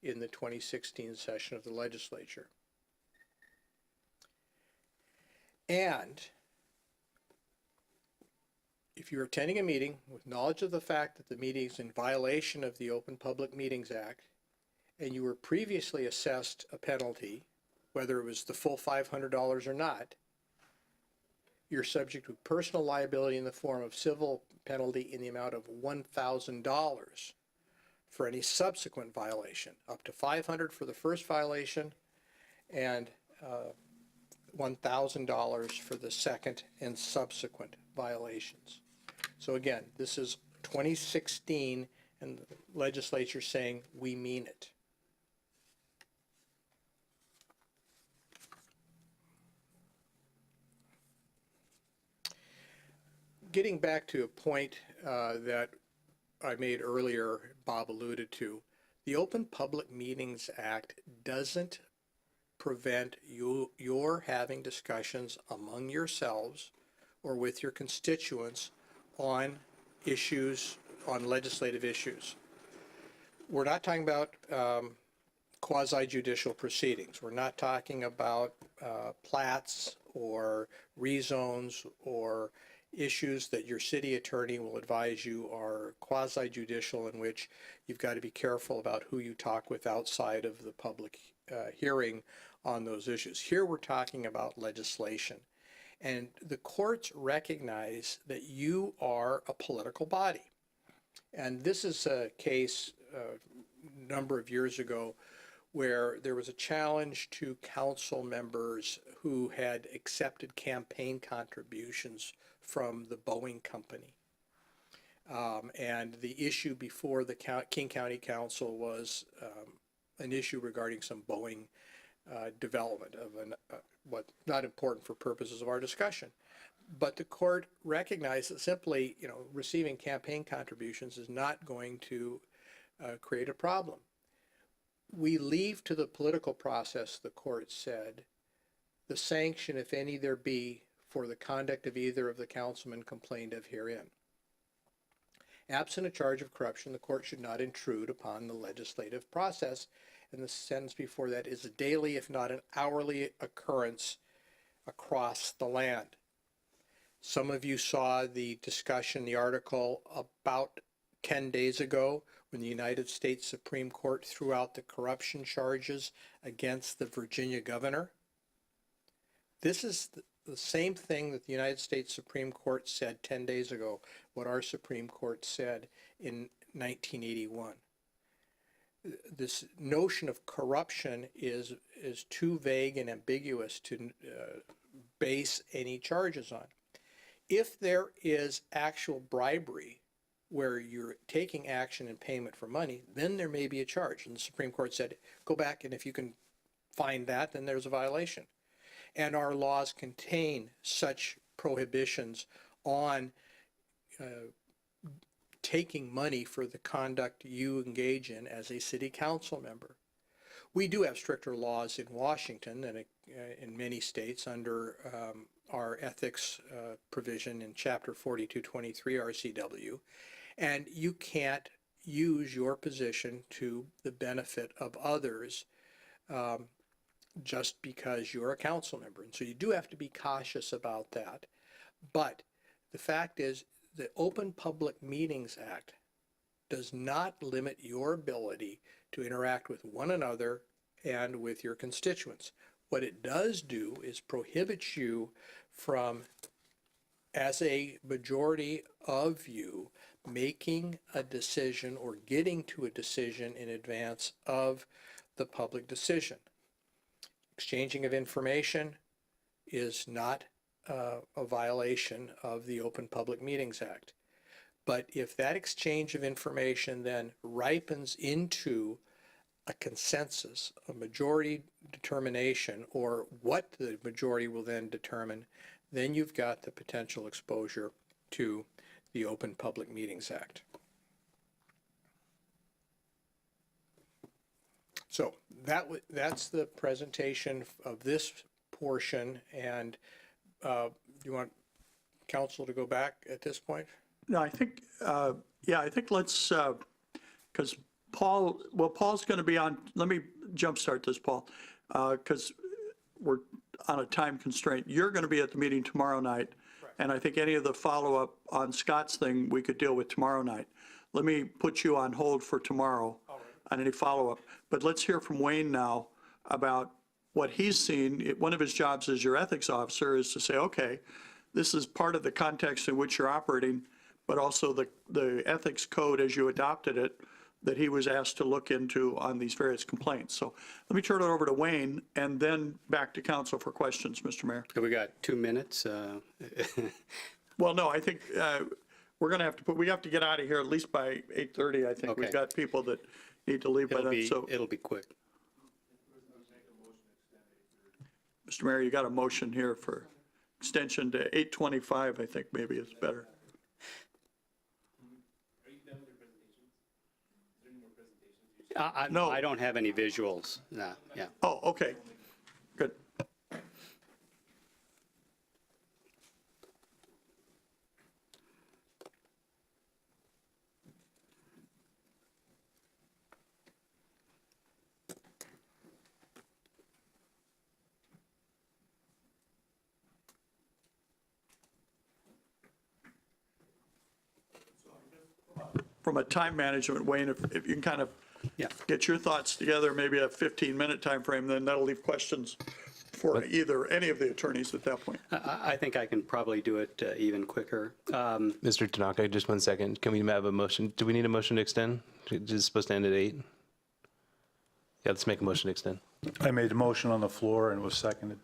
in the 2016 session of the legislature. And if you're attending a meeting with knowledge of the fact that the meeting is in violation of the Open Public Meetings Act, and you were previously assessed a penalty, whether it was the full $500 or not, you're subject to personal liability in the form of civil penalty in the amount of $1,000 for any subsequent violation, up to $500 for the first violation and $1,000 for the second and subsequent violations. So again, this is 2016 and the legislature saying we mean it. Getting back to a point that I made earlier, Bob alluded to, the Open Public Meetings Act doesn't prevent your having discussions among yourselves or with your constituents on issues, on legislative issues. We're not talking about quasi-judicial proceedings. We're not talking about plats or rezones or issues that your city attorney will advise you are quasi-judicial, in which you've got to be careful about who you talk with outside of the public hearing on those issues. Here we're talking about legislation, and the courts recognize that you are a political body. And this is a case a number of years ago where there was a challenge to council members who had accepted campaign contributions from the Boeing company. And the issue before the King County Council was an issue regarding some Boeing development of what not important for purposes of our discussion. But the court recognized that simply, receiving campaign contributions is not going to create a problem. We leave to the political process, the court said, the sanction, if any there be, for the conduct of either of the councilmen complained of herein. Absent a charge of corruption, the court should not intrude upon the legislative process, and the sentence before that is a daily, if not an hourly, occurrence across the land. Some of you saw the discussion, the article about 10 days ago when the United States Supreme Court threw out the corruption charges against the Virginia governor. This is the same thing that the United States Supreme Court said 10 days ago, what our Supreme Court said in 1981. This notion of corruption is too vague and ambiguous to base any charges on. If there is actual bribery where you're taking action in payment for money, then there may be a charge. And the Supreme Court said, go back, and if you can find that, then there's a violation. And our laws contain such prohibitions on taking money for the conduct you engage in as a city council member. We do have stricter laws in Washington than in many states under our ethics provision in Chapter 4223 RCW, and you can't use your position to the benefit of others just because you're a council member. And so you do have to be cautious about that. But the fact is, the Open Public Meetings Act does not limit your ability to interact with one another and with your constituents. What it does do is prohibit you from, as a majority of you, making a decision or getting to a decision in advance of the public decision. Exchanging of information is not a violation of the Open Public Meetings Act. But if that exchange of information then ripens into a consensus, a majority determination, or what the majority will then determine, then you've got the potential exposure to the Open Public Meetings Act. So that's the presentation of this portion. And you want council to go back at this point? No, I think, yeah, I think let's, because Paul's going to be on, let me jumpstart this, Paul, because we're on a time constraint. You're going to be at the meeting tomorrow night, and I think any of the follow-up on Scott's thing, we could deal with tomorrow night. Let me put you on hold for tomorrow on any follow-up. But let's hear from Wayne now about what he's seen. One of his jobs as your ethics officer is to say, okay, this is part of the context in which you're operating, but also the ethics code as you adopted it that he was asked to look into on these various complaints. So let me turn it over to Wayne and then back to council for questions, Mr. Mayor. We got 2 minutes. Well, no, I think we're going to have to we have to get out of here at least by 8:30. I think Okay. we've got people that need to leave by then. So, It'll be quick. Mr. Mayor, you got a motion here for extension to 8:25, I think maybe is better. No. I don't have any visuals. No, yeah. Oh, okay, good. From a time management, Wayne, if you can kind of Yeah. get your thoughts together, maybe a 15-minute time frame, then that'll leave questions for either, any of the attorneys at that point. I think I can probably do it even quicker. Mr. Tanaka, just 1 second. Can we have a motion? Do we need a motion to extend? Is it supposed to end at 8? Yeah, let's make a motion to extend. I made a motion on the floor and it was seconded.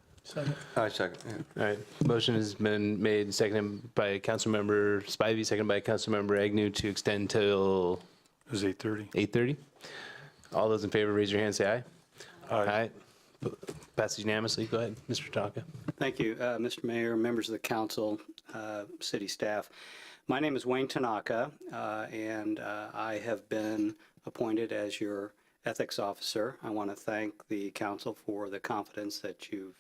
I second, yeah. All right, motion has been made and seconded by Councilmember Spivey, seconded by Councilmember Agnew to extend till It was 8:30. 8:30. All those in favor, raise your hand, say aye. Aye. Passes unanimously. Go ahead, Mr. Tanaka. Thank you, Mr. Mayor, members of the council, city staff. My name is Wayne Tanaka, and I have been appointed as your ethics officer. I want to thank the council for the confidence that you've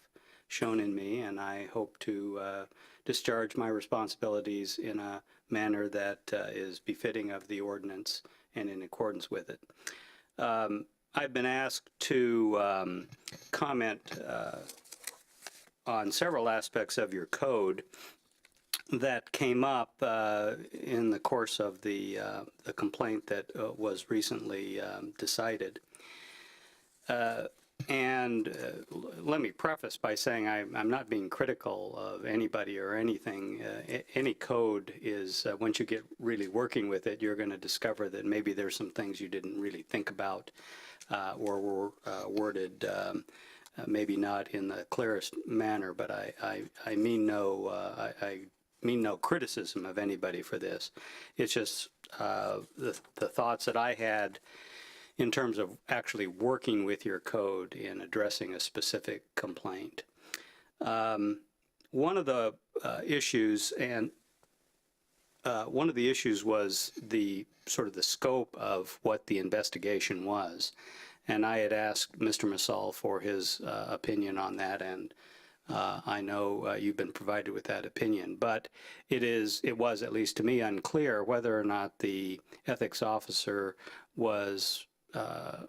shown in me, and I hope to discharge my responsibilities in a manner that is befitting of the ordinance and in accordance with it. I've been asked to comment on several aspects of your code that came up in the course of the complaint that was recently decided. And let me preface by saying I'm not being critical of anybody or anything. Any code is, once you get really working with it, you're going to discover that maybe there's some things you didn't really think about or were worded maybe not in the clearest manner. But I mean no criticism of anybody for this. It's just the thoughts that I had in terms of actually working with your code in addressing a specific complaint. One of the issues was the sort of the scope of what the investigation was. And I had asked Mr. Massal for his opinion on that, and I know you've been provided with that opinion, but it was, at least to me, unclear whether or not the ethics officer was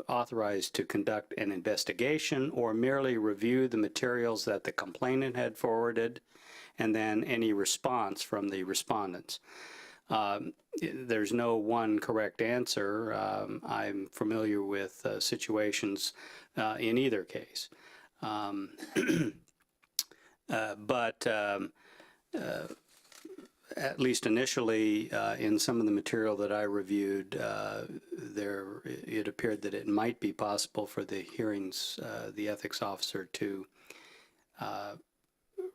authorized to conduct an investigation or merely review the materials that the complainant had forwarded and then any response from the respondents. There's no one correct answer. I'm familiar with situations in either case. But at least initially, in some of the material that I reviewed, it appeared that it might be possible for the hearings, the ethics officer to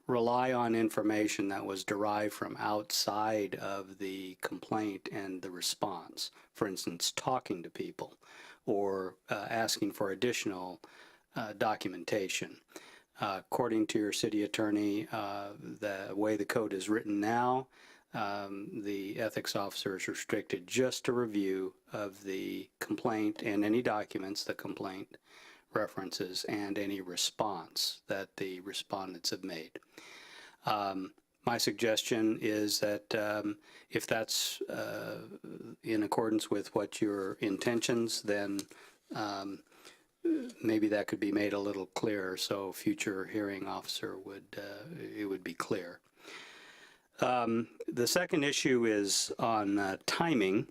rely on information that was derived from outside of the complaint and the response. For instance, talking to people or asking for additional documentation. According to your city attorney, the way the code is written now, the ethics officer is restricted just to review of the complaint and any documents the complaint references and any response that the respondents have made. My suggestion is that if that's in accordance with what your intentions, then maybe that could be made a little clearer, so future hearing officer it would be clear. The second issue is on timing.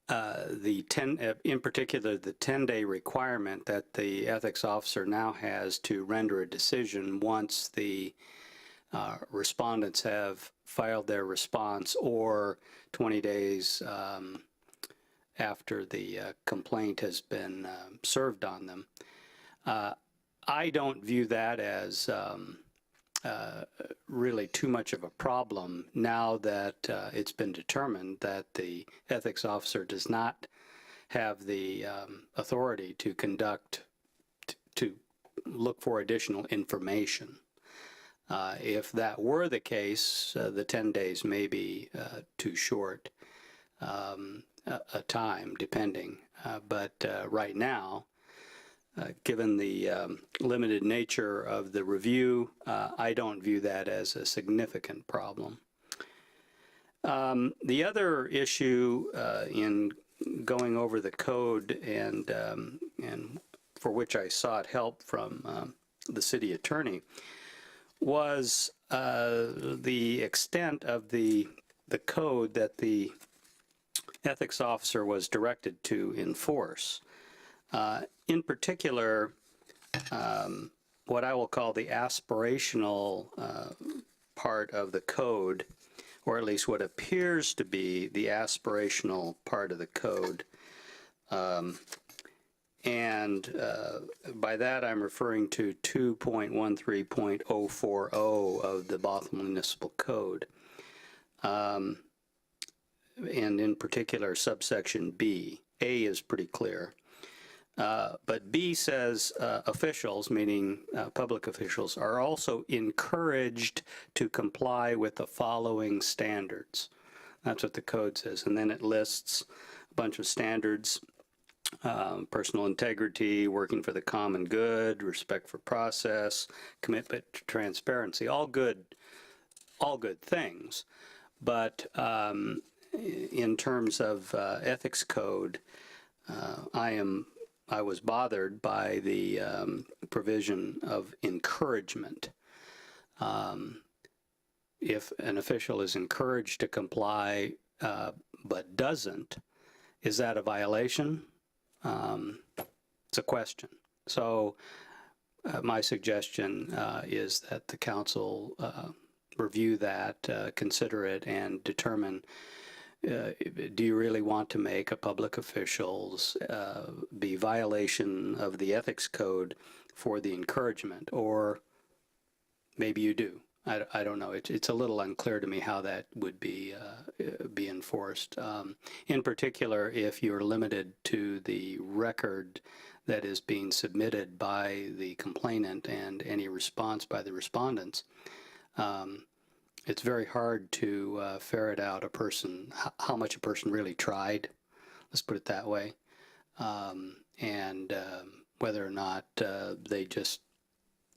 In particular, the 10-day requirement that the ethics officer now has to render a decision once the respondents have filed their response or 20 days after the complaint has been served on them. I don't view that as really too much of a problem now that it's been determined that the ethics officer does not have the authority to to look for additional information. If that were the case, the 10 days may be too short a time, depending. But right now, given the limited nature of the review, I don't view that as a significant problem. The other issue in going over the code and for which I sought help from the city attorney was the extent of the code that the ethics officer was directed to enforce. In particular, what I will call the aspirational part of the code, or at least what appears to be the aspirational part of the code. And by that I'm referring to 2.13.040 of the Bothell Municipal Code. And in particular subsection B. A is pretty clear. But B says officials, meaning public officials, are also encouraged to comply with the following standards. That's what the code says. And then it lists a bunch of standards: personal integrity, working for the common good, respect for process, commitment to transparency. All good things. But in terms of ethics code, I was bothered by the provision of encouragement. If an official is encouraged to comply but doesn't, is that a violation? It's a question. So my suggestion is that the council review that, consider it, and determine, do you really want to make a public official's be violation of the ethics code for the encouragement, or maybe you do. I don't know. It's a little unclear to me how that would be enforced. In particular, if you're limited to the record that is being submitted by the complainant and any response by the respondents, it's very hard to ferret out a person, how much a person really tried, let's put it that way, and whether or not they just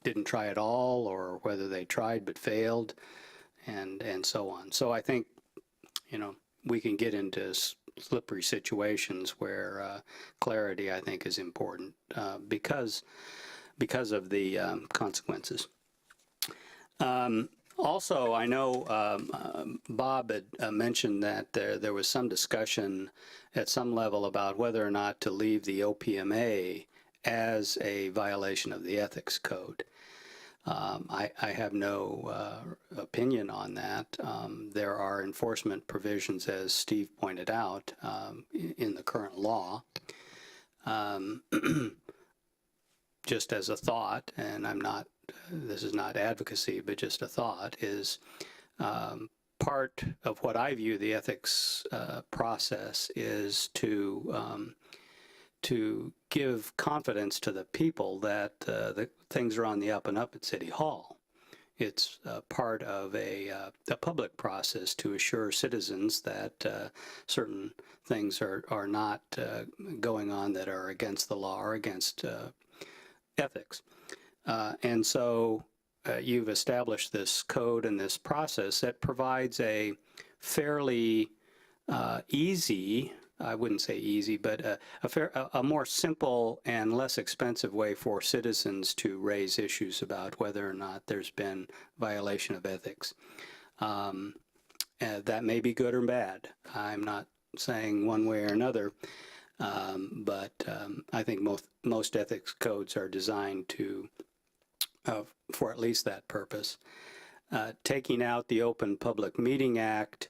didn't try at all, or whether they tried but failed, and so on. So I think, we can get into slippery situations where clarity, I think, is important because of the consequences. Also, I know Bob had mentioned that there was some discussion at some level about whether or not to leave the OPMA as a violation of the ethics code. I have no opinion on that. There are enforcement provisions, as Steve pointed out, in the current law. Just as a thought, and this is not advocacy, but just a thought, is part of what I view the ethics process is to give confidence to the people that the things are on the up and up at City Hall. it's part of a public process to assure citizens that certain things are not going on that are against the law or against ethics. And so you've established this code and this process that provides a fairly easy, I wouldn't say easy, but a more simple and less expensive way for citizens to raise issues about whether or not there's been violation of ethics. That may be good or bad. I'm not saying one way or another, but I think most ethics codes are designed to for at least that purpose. Taking out the Open Public Meeting Act,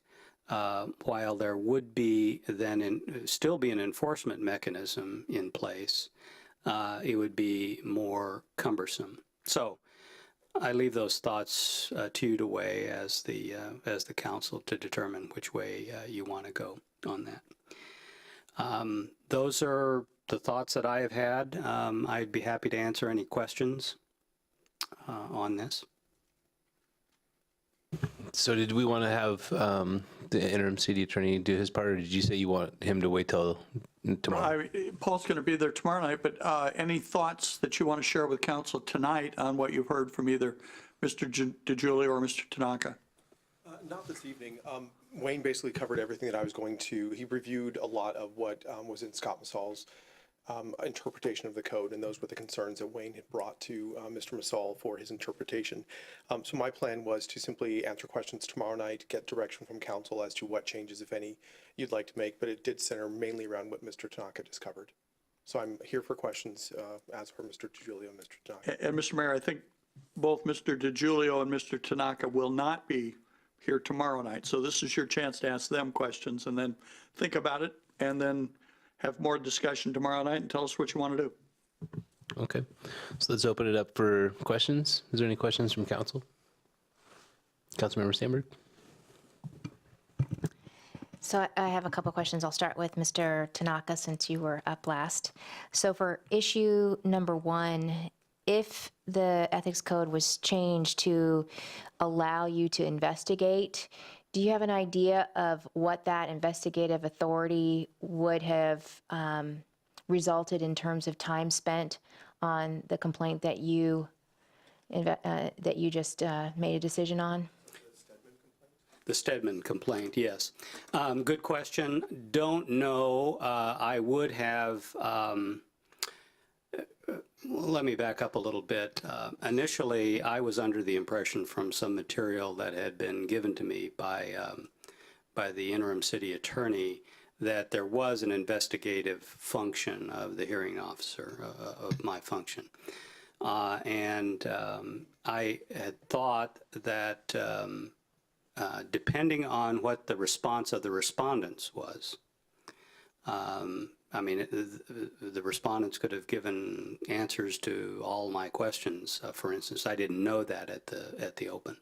while there would be then still be an enforcement mechanism in place, it would be more cumbersome. So I leave those thoughts to you to weigh as the council to determine which way you want to go on that. Those are the thoughts that I have had. I'd be happy to answer any questions on this. So did we want to have the interim city attorney do his part, or did you say you want him to wait till tomorrow? Paul's going to be there tomorrow night, but any thoughts that you want to share with council tonight on what you've heard from either Mr. DiGiulio or Mr. Tanaka? Not this evening. Wayne basically covered everything that I was going to. He reviewed a lot of what was in Scott Masal's interpretation of the code, and those were the concerns that Wayne had brought to Mr. Masal for his interpretation. So my plan was to simply answer questions tomorrow night, get direction from council as to what changes, if any, you'd like to make, but it did center mainly around what Mr. Tanaka just covered. So I'm here for questions, as for Mr. DiGiulio and Mr. Tanaka. And Mr. Mayor, I think both Mr. DiGiulio and Mr. Tanaka will not be here tomorrow night. So this is your chance to ask them questions and then think about it and then have more discussion tomorrow night and tell us what you want to do. Okay, so let's open it up for questions. Is there any questions from council? Councilmember Sandberg? So I have a couple questions. I'll start with Mr. Tanaka since you were up last. So for issue number 1, if the ethics code was changed to allow you to investigate, do you have an idea of what that investigative authority would have resulted in terms of time spent on the complaint that you just made a decision on? The Stedman complaint, yes. Good question. Don't know. I would have, let me back up a little bit. Initially, I was under the impression from some material that had been given to me by the interim city attorney that there was an investigative function of the hearing officer, of my function. And I had thought that depending on what the response of the respondents was, I mean, the respondents could have given answers to all my questions. For instance, I didn't know that at the open.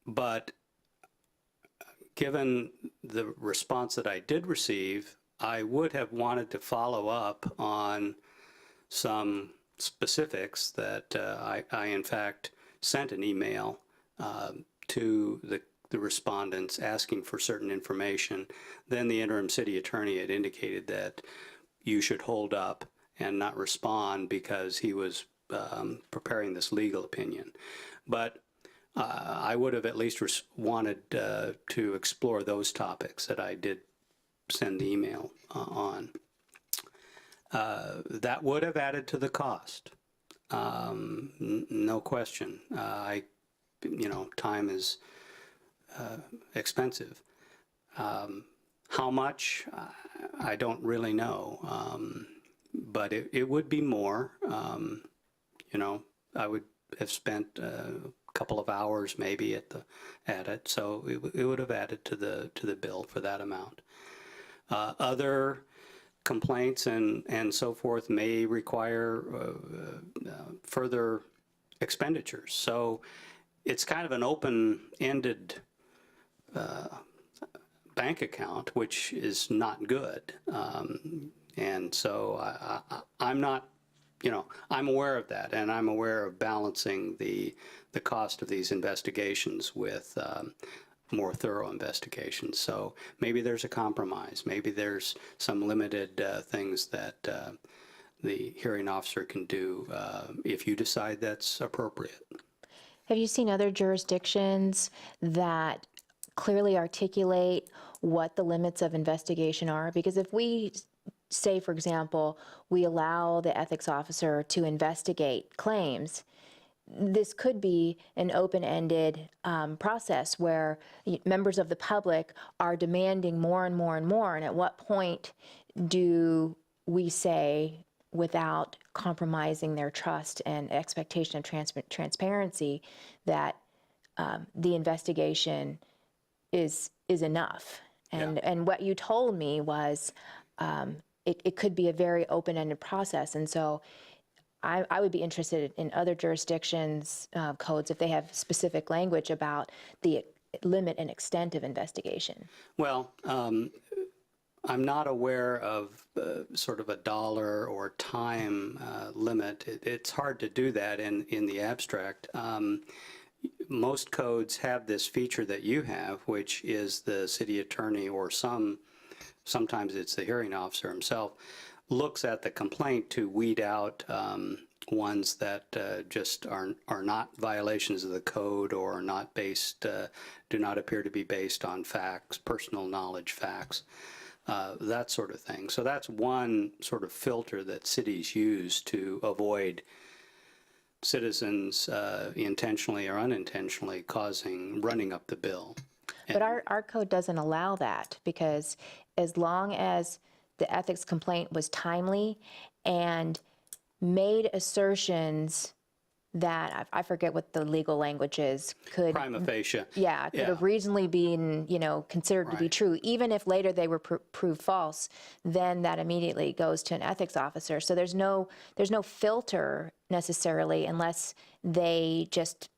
But given the response that I did receive, I would have wanted to follow up on some specifics that I in fact sent an email to the respondents asking for certain information. Then the interim city attorney had indicated that you should hold up and not respond because he was preparing this legal opinion. But I would have at least wanted to explore those topics that I did send the email on. That would have added to the cost. No question. Time is expensive. How much? I don't really know. But it would be more. I would have spent a couple of hours maybe at it, so it would have added to the bill for that amount. Other complaints and so forth may require further expenditures. So it's kind of an open-ended bank account, which is not good. And so I'm not I'm aware of that, and I'm aware of balancing the cost of these investigations with more thorough investigations. So maybe there's a compromise. Maybe there's some limited things that the hearing officer can do if you decide that's appropriate. Have you seen other jurisdictions that clearly articulate what the limits of investigation are? Because if we say, for example, we allow the ethics officer to investigate claims, this could be an open-ended process where members of the public are demanding more and more and more. And at what point do we say, without compromising their trust and expectation of transparency, that the investigation is enough? And what you told me was it could be a very open-ended process. And so I would be interested in other jurisdictions' codes if they have specific language about the limit and extent of investigation. Well, I'm not aware of sort of a dollar or time limit. It's hard to do that in the abstract. Most codes have this feature that you have, which is the city attorney or sometimes it's the hearing officer himself, looks at the complaint to weed out ones that just are not violations of the code or are not based, do not appear to be based on facts, personal knowledge facts, that sort of thing. So that's one sort of filter that cities use to avoid citizens intentionally or unintentionally running up the bill. But our code doesn't allow that, because as long as the ethics complaint was timely and made assertions that, I forget what the legal language is, could... Prima facie. Yeah, could have reasonably been, considered to be true. Even if later they were proved false, then that immediately goes to an ethics officer. So there's no filter necessarily, unless they just,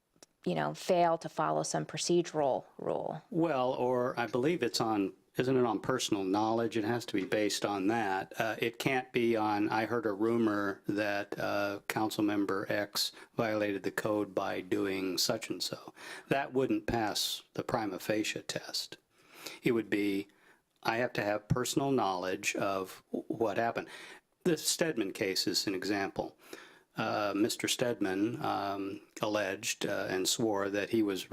fail to follow some procedural rule. Well, or I believe isn't it on personal knowledge? It has to be based on that. It can't be on, I heard a rumor that council member X violated the code by doing such and so. That wouldn't pass the prima facie test. It would be, I have to have personal knowledge of what happened. The Stedman case is an example. Mr. Stedman alleged and swore that he was,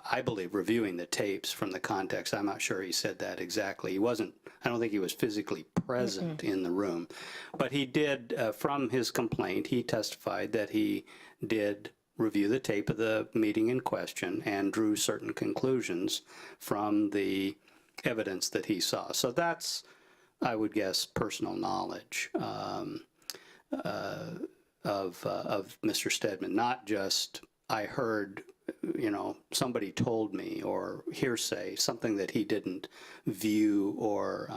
I believe, reviewing the tapes from the context. I'm not sure he said that exactly. He wasn't, I don't think he was physically present in the room. But he did, from his complaint, he testified that he did review the tape of the meeting in question and drew certain conclusions from the evidence that he saw. So that's, I would guess, personal knowledge of Mr. Stedman, not just I heard, somebody told me, or hearsay, something that he didn't view or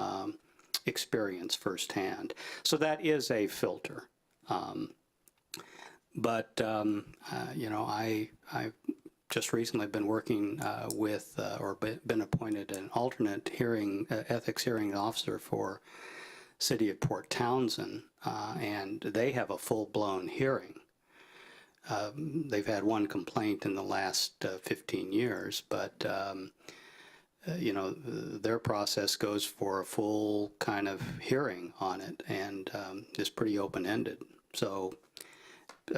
experience firsthand. So that is a filter. I've just recently been working with, or been appointed an alternate ethics hearing officer for City of Port Townsend, and they have a full-blown hearing. They've had one complaint in the last 15 years, but their process goes for a full kind of hearing on it, and is pretty open-ended. So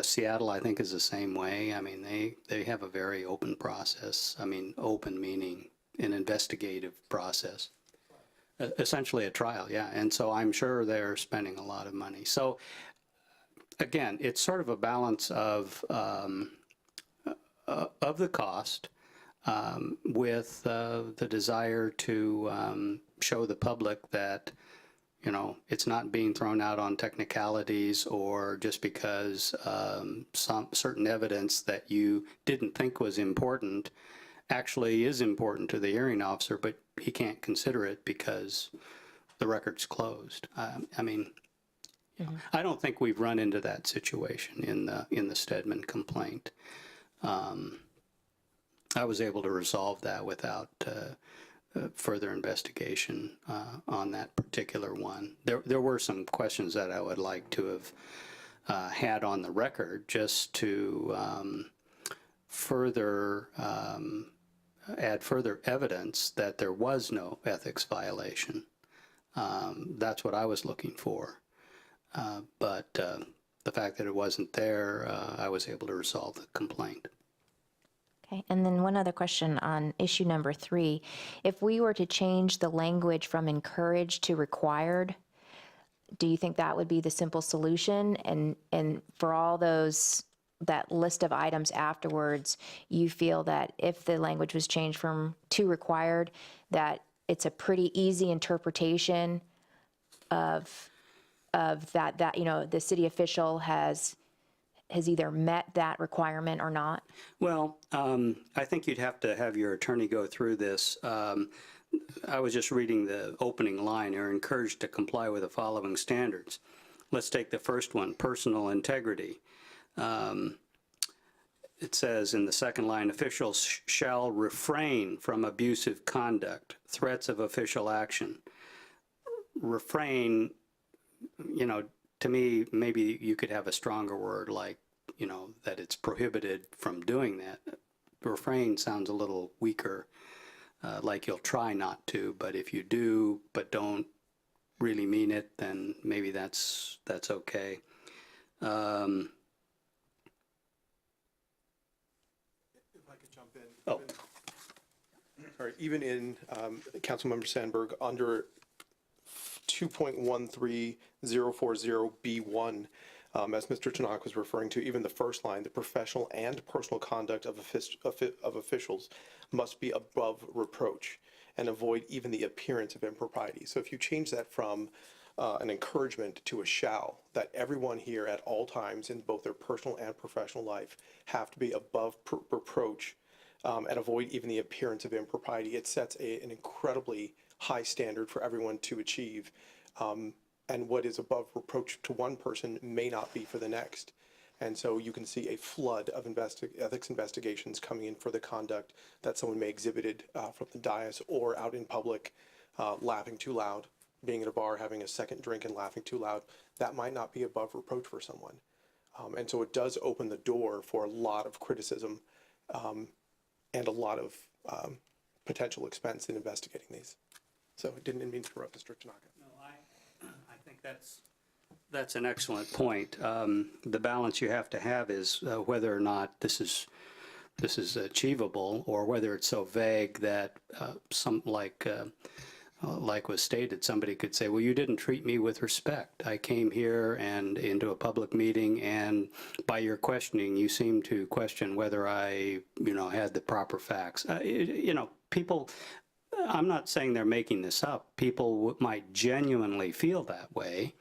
Seattle, I think, is the same way. I mean, they have a very open process. I mean, open meaning an investigative process. Essentially a trial, yeah. And so I'm sure they're spending a lot of money. So again, it's sort of a balance of the cost with the desire to show the public that, it's not being thrown out on technicalities or just because some certain evidence that you didn't think was important actually is important to the hearing officer, but he can't consider it because the record's closed. I don't think we've run into that situation in the Stedman complaint. I was able to resolve that without further investigation on that particular one. There were some questions that I would like to have had on the record just to further add further evidence that there was no ethics violation. That's what I was looking for. But the fact that it wasn't there, I was able to resolve the complaint. Okay, and then one other question on issue number 3. If we were to change the language from encouraged to required, do you think that would be the simple solution? And for all those, that list of items afterwards, you feel that if the language was changed from to required, that it's a pretty easy interpretation of that, you know, the city official has either met that requirement or not? Well, I think you'd have to have your attorney go through this. I was just reading the opening line, are encouraged to comply with the following standards. Let's take the first one, personal integrity. It says in the second line, officials shall refrain from abusive conduct, threats of official action. Refrain, you know, to me, maybe you could have a stronger word like, you know, that it's prohibited from doing that. Refrain sounds a little weaker, like you'll try not to, but if you do, but don't really mean it, then maybe that's okay. If I could jump in. Oh. Sorry, even in Councilmember Sandberg, under 2.13040B1, as Mr. Tanaka was referring to, even the first line, the professional and personal conduct of officials must be above reproach and avoid even the appearance of impropriety. So if you change that from an encouragement to a shall, that everyone here at all times in both their personal and professional life have to be above reproach and avoid even the appearance of impropriety, it sets an incredibly high standard for everyone to achieve. And what is above reproach to one person may not be for the next. And so you can see a flood of ethics investigations coming in for the conduct that someone may exhibited from the dais or out in public, laughing too loud, being at a bar, having a second drink and laughing too loud. That might not be above reproach for someone. And so it does open the door for a lot of criticism and a lot of potential expense in investigating these. So I didn't mean to interrupt Mr. Tanaka. No, I think that's an excellent point. The balance you have to have is whether or not this is achievable, or whether it's so vague that like was stated, somebody could say, well, you didn't treat me with respect. I came here and into a public meeting, and by your questioning, you seem to question whether I, you know, had the proper facts. You know, people, I'm not saying they're making this up. People might genuinely feel that way,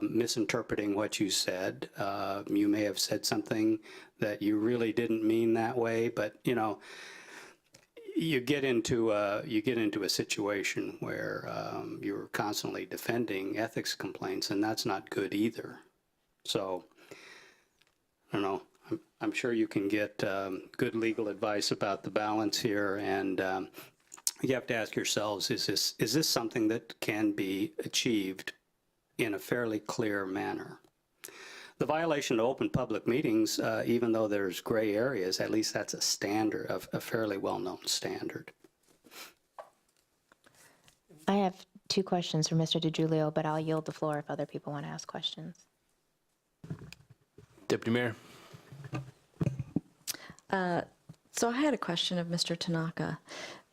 misinterpreting what you said. You may have said something that you really didn't mean that way, but, you know, you get into a situation where you're constantly defending ethics complaints, and that's not good either. So, I don't know. I'm sure you can get good legal advice about the balance here, and you have to ask yourselves: is this something that can be achieved in a fairly clear manner? The violation of open public meetings, even though there's gray areas, at least that's a standard, a fairly well-known standard. I have 2 questions for Mr. DiGiulio, but I'll yield the floor if other people want to ask questions. Deputy Mayor. So I had a question of Mr. Tanaka.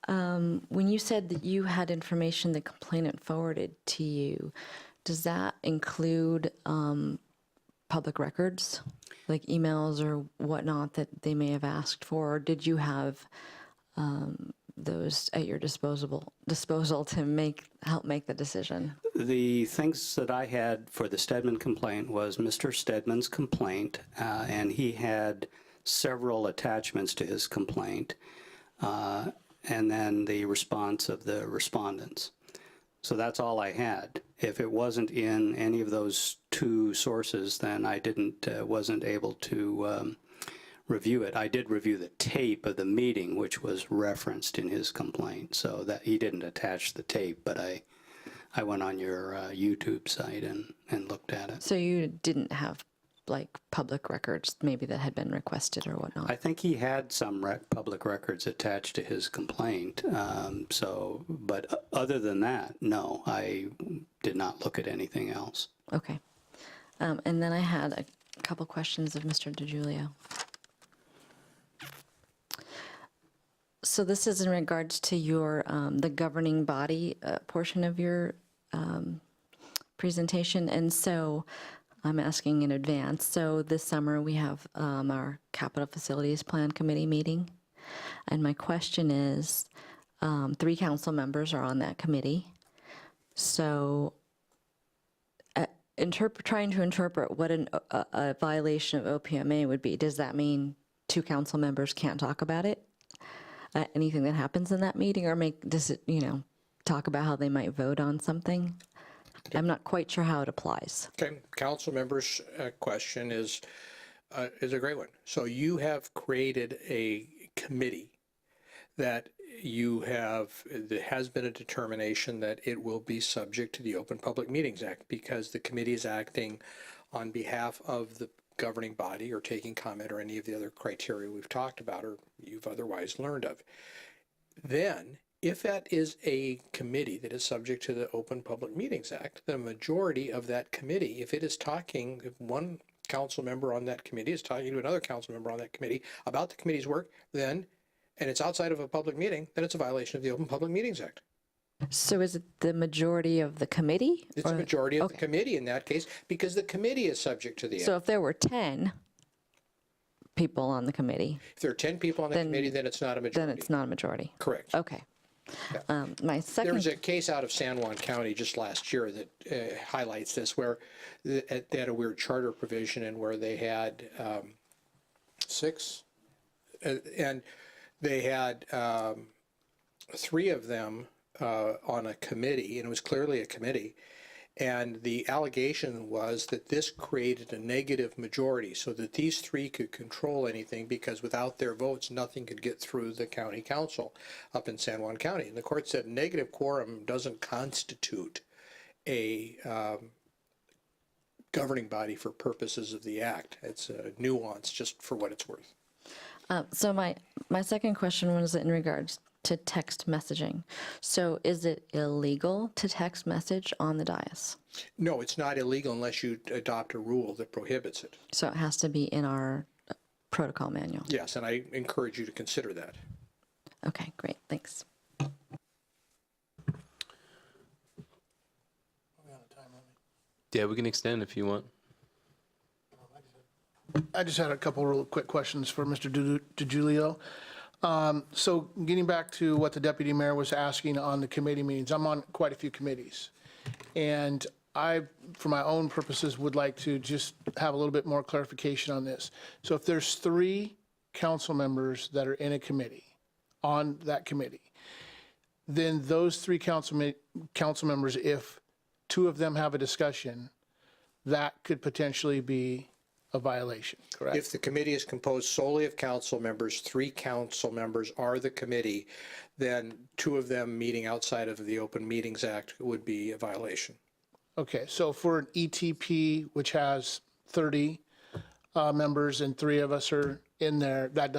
When you said that you had information the complainant forwarded to you, does that include public records, like emails or whatnot that they may have asked for, or did you have those at your disposal to help make the decision? The things that I had for the Stedman complaint was Mr. Stedman's complaint, and he had several attachments to his complaint, and then the response of the respondents. So that's all I had. If it wasn't in any of those 2 sources, then I wasn't able to review it. I did review the tape of the meeting, which was referenced in his complaint, so that he didn't attach the tape, but I I went on your YouTube site and looked at it. So you didn't have like public records maybe that had been requested or whatnot? I think he had some public records attached to his complaint. But other than that, no, I did not look at anything else. Okay. And then I had a couple questions of Mr. DiGiulio. So this is in regards to your, the governing body portion of your presentation. And so I'm asking in advance. So this summer we have our Capital Facilities Plan Committee meeting. And my question is, 3 council members are on that committee. So trying to interpret what a violation of OPMA would be, does that mean 2 council members can't talk about it? Anything that happens in that meeting, or does it, talk about how they might vote on something? I'm not quite sure how it applies. Okay, council members' question is a great one. So you have created a committee that there has been a determination that it will be subject to the Open Public Meetings Act because the committee is acting on behalf of the governing body or taking comment or any of the other criteria we've talked about or you've otherwise learned of. Then, if that is a committee that is subject to the Open Public Meetings Act, the majority of that committee, if one council member on that committee is talking to another council member on that committee about the committee's work, and it's outside of a public meeting, then it's a violation of the Open Public Meetings Act. So is it the majority of the committee? It's a majority of the committee in that case, because the committee is subject to the act. So if there were 10 people on the committee, If there are 10 people on the committee, then it's not a majority. then it's not a majorty. Correct. Okay. Yeah. My There was second, a case out of San Juan County just last year that highlights this, where they had a weird charter provision and where they had 6, and they had 3 of them on a committee, and it was clearly a committee. And the allegation was that this created a negative majority so that these 3 could control anything because without their votes, nothing could get through the county council up in San Juan County. And the court said negative quorum doesn't constitute a governing body for purposes of the act. It's a nuance just for what it's worth. so my second question was in regards to text messaging. So is it illegal to text message on the dais? No, it's not illegal unless you adopt a rule that prohibits it. So it has to be in our protocol manual? Yes, and I encourage you to consider that. Okay, great, thanks. Yeah, we can extend if you want. I just had a couple real quick questions for Mr. DiGiulio. So getting back to what the deputy mayor was asking on the committee meetings, I'm on quite a few committees. And I, for my own purposes, would like to just have a little bit more clarification on this. So if there's 3 council members that are in a committee, on that committee, then those 3 council members, if 2 of them have a discussion, that could potentially be a violation, correct? If the committee is composed solely of council members, 3 council members are the committee, then 2 of them meeting outside of the Open Meetings Act would be a violation. Okay, so for an ETP, which has 30 members and 3 of us are in there, that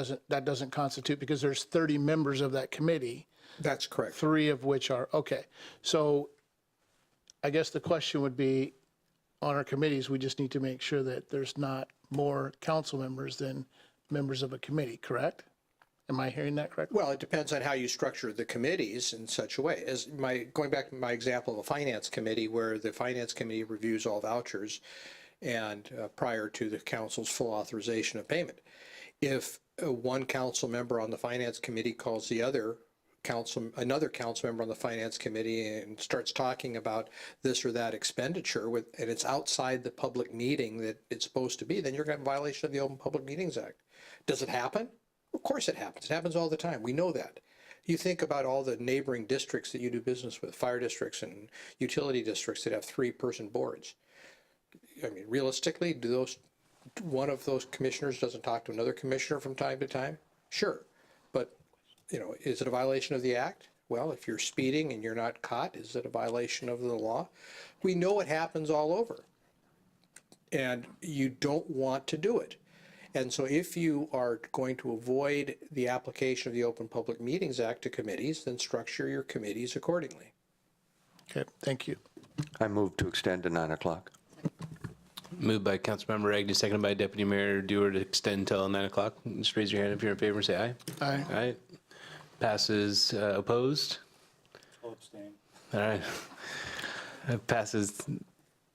doesn't constitute, because there's 30 members of that committee, That's correct. 3 of which are, okay. So I guess the question would be, on our committees, we just need to make sure that there's not more council members than members of a committee, correct? Am I hearing that correctly? Well, it depends on how you structure the committees in such a way. Going back to my example of a finance committee, where the finance committee reviews all vouchers and prior to the council's full authorization of payment. If one council member on the finance committee calls another council member on the finance committee and starts talking about this or that expenditure and it's outside the public meeting that it's supposed to be, then you're going to have a violation of the Open Public Meetings Act. Does it happen? Of course it happens. It happens all the time. We know that. You think about all the neighboring districts that you do business with, fire districts and utility districts that have 3-person boards. I mean, realistically, one of those commissioners doesn't talk to another commissioner from time to time? Sure. But is it a violation of the act? Well, if you're speeding and you're not caught, is it a violation of the law? We know it happens all over. And you don't want to do it. And so if you are going to avoid the application of the Open Public Meetings Act to committees, then structure your committees accordingly. Okay, thank you. I move to extend to 9 o'clock. Moved by Councilmember Agnew, seconded by Deputy Mayor Dewar to extend till 9 o'clock. Just raise your hand if you're in favor and say aye. Aye. Aye. Passes, opposed? I'll abstain. All right. Passes,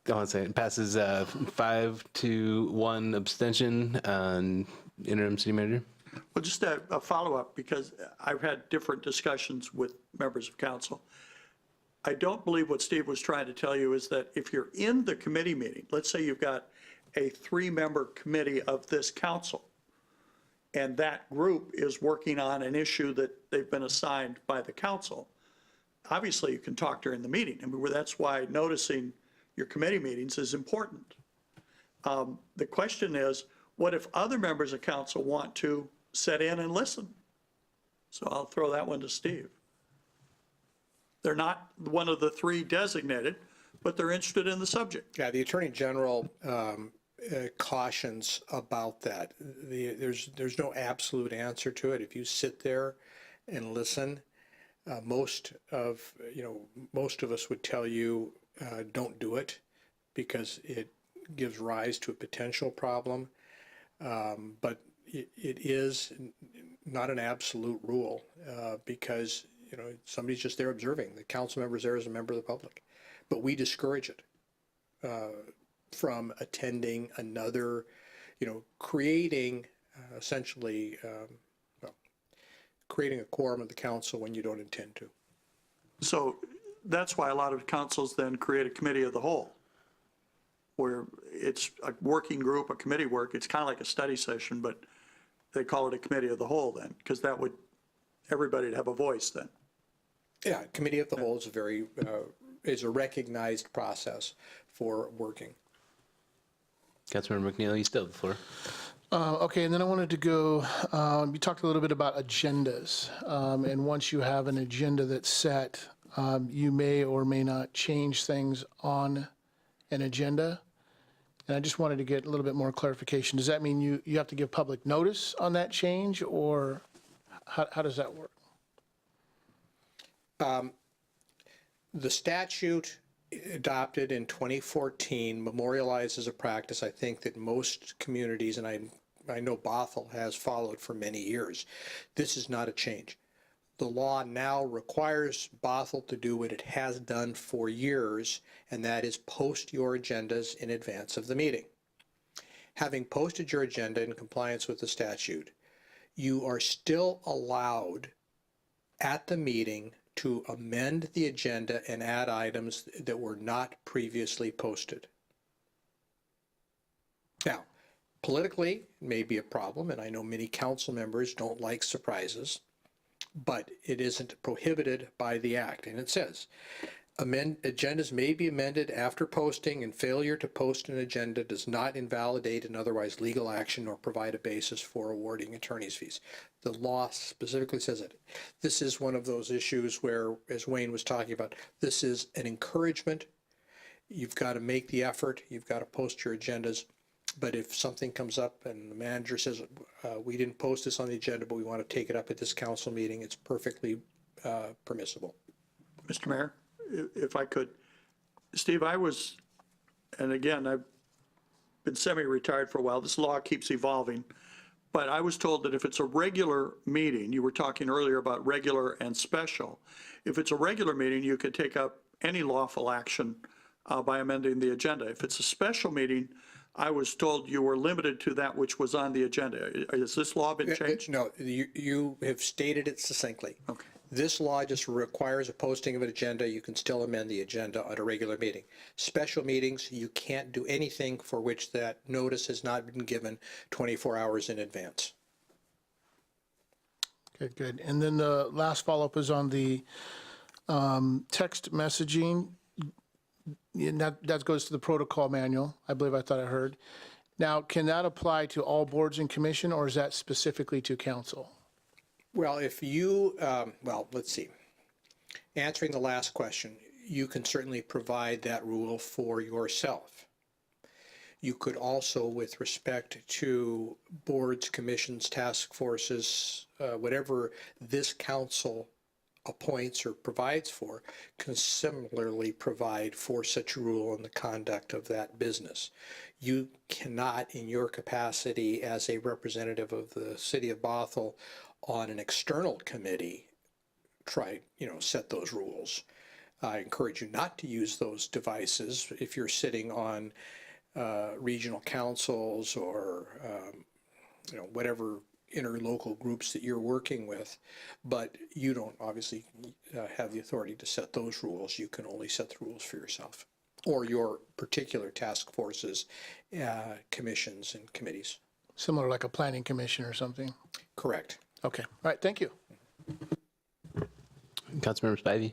I want to say, it passes 5-1 abstention. Interim City Manager? Well, just a follow-up, because I've had different discussions with members of council. I don't believe what Steve was trying to tell you is that if you're in the committee meeting, let's say you've got a 3-member committee of this council, and that group is working on an issue that they've been assigned by the council, obviously you can talk during the meeting. I mean, that's why noticing your committee meetings is important. The question is, what if other members of council want to sit in and listen? So I'll throw that one to Steve. They're not one of the 3 designated, but they're interested in the subject. Yeah, the Attorney General cautions about that. There's no absolute answer to it. If you sit there and listen, most of us would tell you don't do it because it gives rise to a potential problem. But it is not an absolute rule because somebody's just there observing. The council member's there as a member of the public. But we discourage it from attending another, creating essentially, creating a quorum of the council when you don't intend to. So that's why a lot of councils then create a committee of the whole, where it's a working group, a committee work. It's kind of like a study session, but they call it a committee of the whole then, because that would, everybody would have a voice then. Yeah, committee of the whole is is a recognized process for working. Councilmember McNeil, you still have the floor. Okay, and then I wanted to go, you talked a little bit about agendas. And once you have an agenda that's set, you may or may not change things on an agenda. And I just wanted to get a little bit more clarification. Does that mean you have to give public notice on that change, or how does that work? The statute adopted in 2014 memorializes a practice I think that most communities, and I know Bothell has followed for many years. This is not a change. The law now requires Bothell to do what it has done for years, and that is post your agendas in advance of the meeting. Having posted your agenda in compliance with the statute, you are still allowed at the meeting to amend the agenda and add items that were not previously posted. Now, politically, it may be a problem, and I know many council members don't like surprises, but it isn't prohibited by the act. And it says, agendas may be amended after posting, and failure to post an agenda does not invalidate an otherwise legal action or provide a basis for awarding attorney's fees. The law specifically says it. This is one of those issues where, as Wayne was talking about, this is an encouragement. You've got to make the effort. You've got to post your agendas. But if something comes up and the manager says, we didn't post this on the agenda, but we want to take it up at this council meeting, it's perfectly permissible. Mr. Mayor, if I could, Steve, and again, I've been semi-retired for a while. This law keeps evolving. But I was told that if it's a regular meeting, you were talking earlier about regular and special. If it's a regular meeting, you could take up any lawful action by amending the agenda. If it's a special meeting, I was told you were limited to that which was on the agenda. Has this law been changed? No, you have stated it succinctly. Okay. This law just requires a posting of an agenda. You can still amend the agenda at a regular meeting. Special meetings, you can't do anything for which that notice has not been given 24 hours in advance. Okay, good. And then the last follow-up is on the text messaging. And that goes to the protocol manual, I believe I thought I heard. Now, can that apply to all boards and commission, or is that specifically to council? Well, if you, well, let's see. Answering the last question, you can certainly provide that rule for yourself. You could also, with respect to boards, commissions, task forces, whatever this council appoints or provides for, can similarly provide for such a rule in the conduct of that business. You cannot, in your capacity as a representative of the city of Bothell on an external committee, set those rules. I encourage you not to use those devices if you're sitting on regional councils or, whatever interlocal groups that you're working with, but you don't obviously have the authority to set those rules. You can only set the rules for yourself or your particular task forces, commissions and committees. Similar like a planning commission or something? Correct. Okay, all right, thank you. Councilmember Spivey.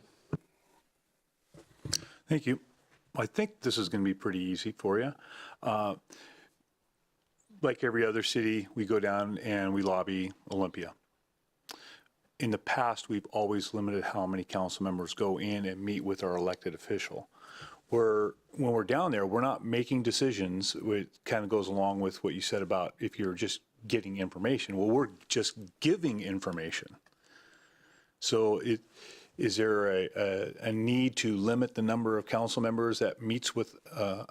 Thank you. I think this is going to be pretty easy for you. Like every other city, we go down and we lobby Olympia. In the past, we've always limited how many council members go in and meet with our elected official. When we're down there, we're not making decisions. It kind of goes along with what you said about if you're just getting information. Well, we're just giving information. So is there a need to limit the number of council members that meets with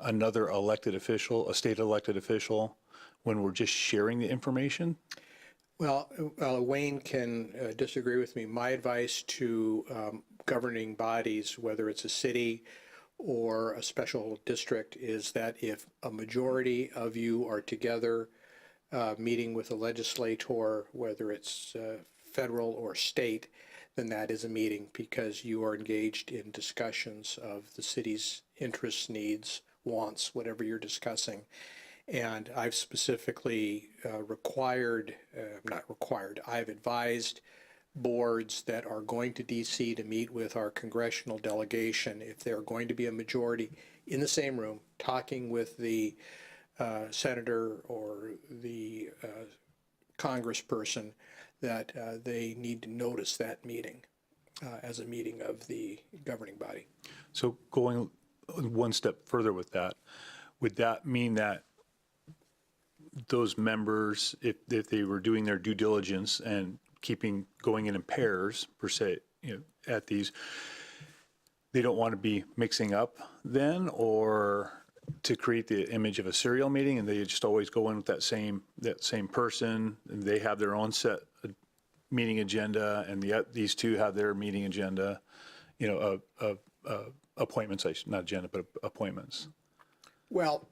another elected official, a state elected official, when we're just sharing the information? Well, Wayne can disagree with me. My advice to governing bodies, whether it's a city or a special district, is that if a majority of you are together meeting with a legislator, whether it's federal or state, then that is a meeting because you are engaged in discussions of the city's interests, needs, wants, whatever you're discussing. And I've specifically I've advised boards that are going to DC to meet with our congressional delegation, if they're going to be a majority in the same room, talking with the senator or the congressperson, that they need to notice that meeting as a meeting of the governing body. So going one step further with that, would that mean that those members, if they were doing their due diligence and going in pairs per se, at these, they don't want to be mixing up then, or to create the image of a serial meeting and they just always go in with that same person and they have their own set meeting agenda and these two have their meeting agenda, appointments, not agenda, but appointments? Well,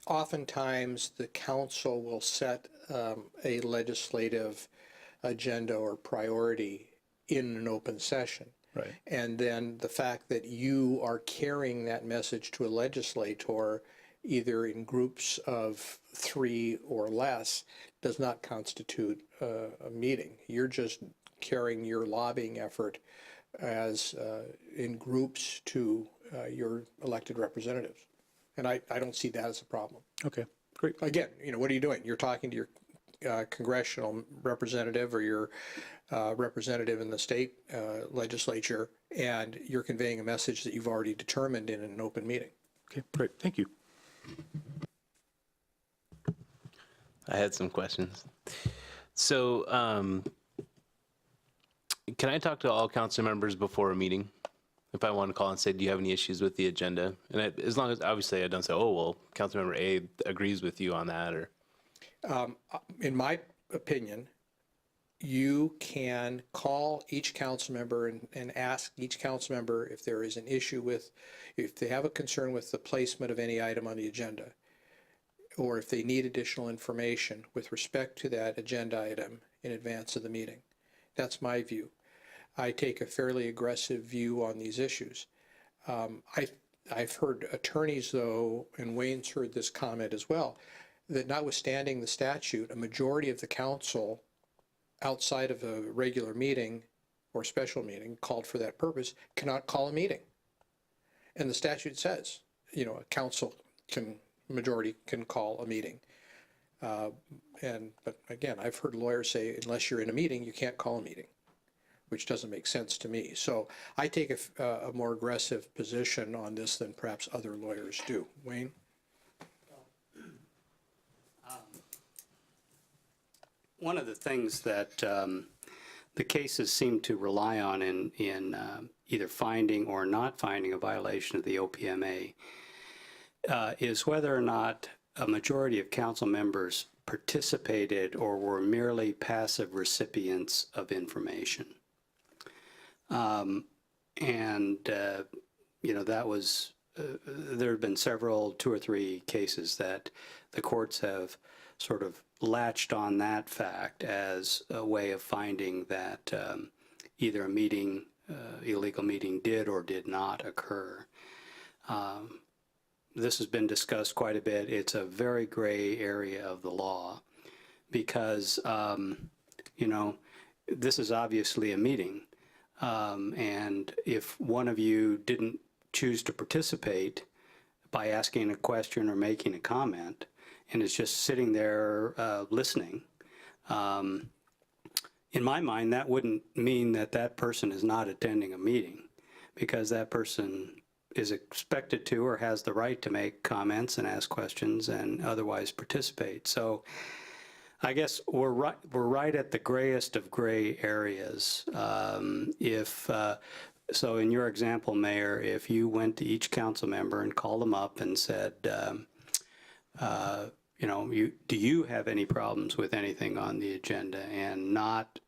oftentimes the council will set a legislative agenda or priority in an open session. Right. And then the fact that you are carrying that message to a legislator, either in groups of 3 or less, does not constitute a meeting. You're just carrying your lobbying effort as in groups to your elected representatives. And I don't see that as a problem. Okay, great. Again, what are you doing? You're talking to your congressional representative or your representative in the state legislature, and you're conveying a message that you've already determined in an open meeting. Okay, great. Thank you. I had some questions. So can I talk to all council members before a meeting? If I want to call and say, do you have any issues with the agenda? And as long as, obviously, I don't say, oh, well, Councilmember A agrees with you on that, or. In my opinion, you can call each council member and ask each council member if there is an issue with, if they have a concern with the placement of any item on the agenda, or if they need additional information with respect to that agenda item in advance of the meeting. That's my view. I take a fairly aggressive view on these issues. I've heard attorneys, though, and Wayne's heard this comment as well, that notwithstanding the statute, a majority of the council outside of a regular meeting or special meeting called for that purpose cannot call a meeting. And the statute says, a council majority can call a meeting. But again, I've heard lawyers say, unless you're in a meeting, you can't call a meeting. which doesn't make sense to me. So I take a more aggressive position on this than perhaps other lawyers do. Wayne? One of the things that the cases seem to rely on in either finding or not finding a violation of the OPMA is whether or not a majority of council members participated or were merely passive recipients of information. That was, there have been several, 2 or 3 cases that the courts have sort of latched on that fact as a way of finding that either a meeting, illegal meeting did or did not occur. This has been discussed quite a bit. It's a very gray area of the law because, this is obviously a meeting. And if one of you didn't choose to participate by asking a question or making a comment and is just sitting there listening, in my mind, that wouldn't mean that that person is not attending a meeting, because that person is expected to or has the right to make comments and ask questions and otherwise participate. So I guess we're right at the grayest of gray areas. So in your example, Mayor, if you went to each council member and called them up and said, do you have any problems with anything on the agenda, and not,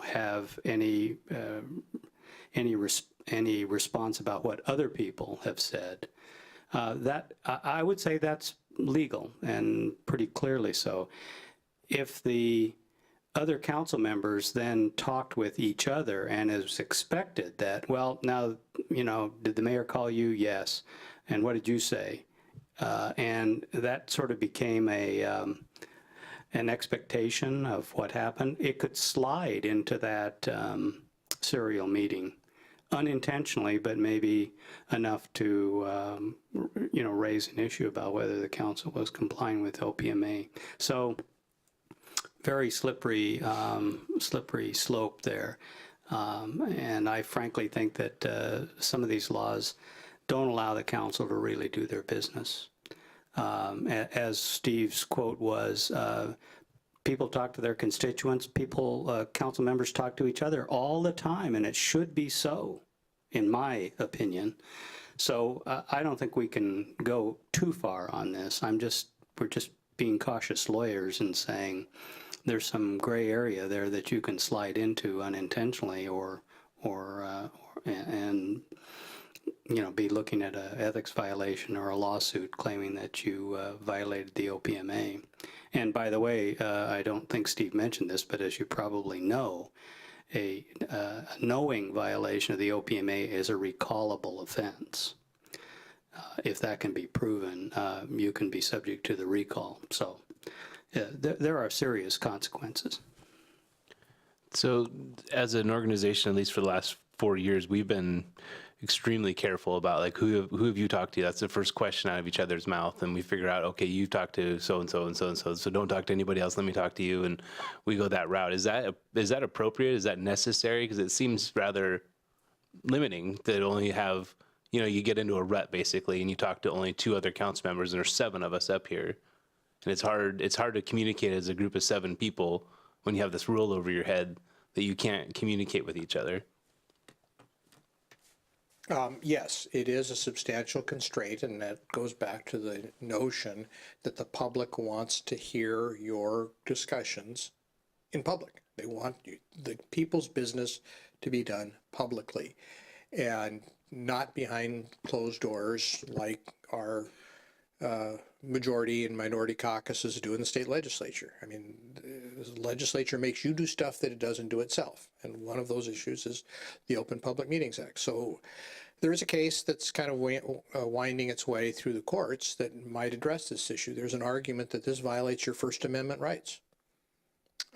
have any response about what other people have said, that I would say that's legal, and pretty clearly so. If the other council members then talked with each other, and it was expected that, well, now, did the mayor call you? Yes. And what did you say? And that sort of became an expectation of what happened. It could slide into that serial meeting unintentionally, but maybe enough to, raise an issue about whether the council was complying with OPMA. So very slippery slope there. And I frankly think that some of these laws don't allow the council to really do their business. As Steve's quote was, people talk to their constituents, council members talk to each other all the time, and it should be so, in my opinion. So I don't think we can go too far on this. We're just being cautious lawyers and saying there's some gray area there that you can slide into unintentionally, and be looking at an ethics violation or a lawsuit claiming that you violated the OPMA. And by the way, I don't think Steve mentioned this, but as you probably know, a knowing violation of the OPMA is a recallable offense. If that can be proven, you can be subject to the recall. So there are serious consequences. So as an organization, at least for the last 4 years, we've been extremely careful about, like, who have you talked to? That's the first question out of each other's mouth, and we figure out, okay, you talked to so-and-so and so-and-so, so don't talk to anybody else, let me talk to you, and we go that route. Is that appropriate? Is that necessary? Because it seems rather limiting to only have, you get into a rut basically, and you talk to only 2 other council members, and there's 7 of us up here, and it's hard to communicate as a group of 7 people when you have this rule over your head that you can't communicate with each other. Yes, it is a substantial constraint, and that goes back to the notion that the public wants to hear your discussions in public. They want the people's business to be done publicly and not behind closed doors like our majority and minority caucuses do in the state legislature. I mean, the legislature makes you do stuff that it doesn't do itself. And one of those issues is the Open Public Meetings Act. So there is a case that's kind of winding its way through the courts that might address this issue. There's an argument that this violates your First Amendment rights.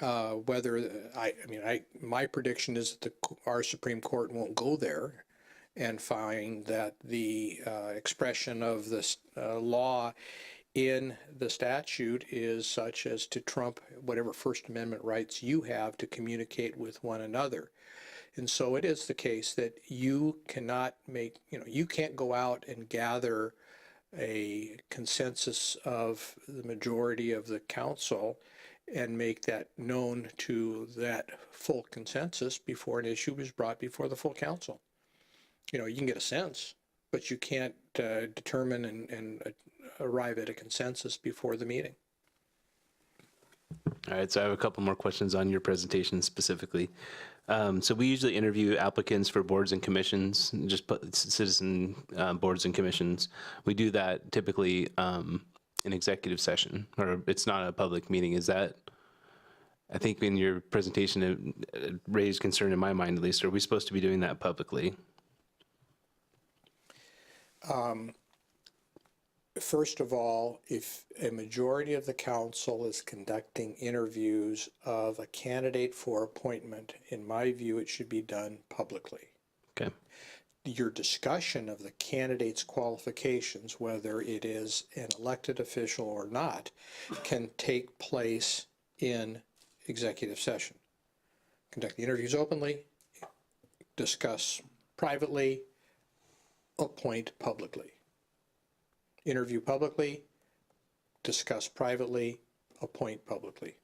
My prediction is that our Supreme Court won't go there and find that the expression of this law in the statute is such as to trump whatever First Amendment rights you have to communicate with one another. And so it is the case that you cannot make, you can't go out and gather a consensus of the majority of the council and make that known to that full consensus before an issue is brought before the full council. You can get a sense, but you can't determine and arrive at a consensus before the meeting. All right, so I have a couple more questions on your presentation specifically. So we usually interview applicants for boards and commissions, just put citizen boards and commissions. We do that typically in executive session, or it's not a public meeting. Is that, I think in your presentation, it raised concern in my mind at least. Are we supposed to be doing that publicly? First of all, if a majority of the council is conducting interviews of a candidate for appointment, in my view, it should be done publicly. Okay. Your discussion of the candidate's qualifications, whether it is an elected official or not, can take place in executive session. Conduct the interviews openly, discuss privately, appoint publicly. Interview publicly, discuss privately, appoint publicly.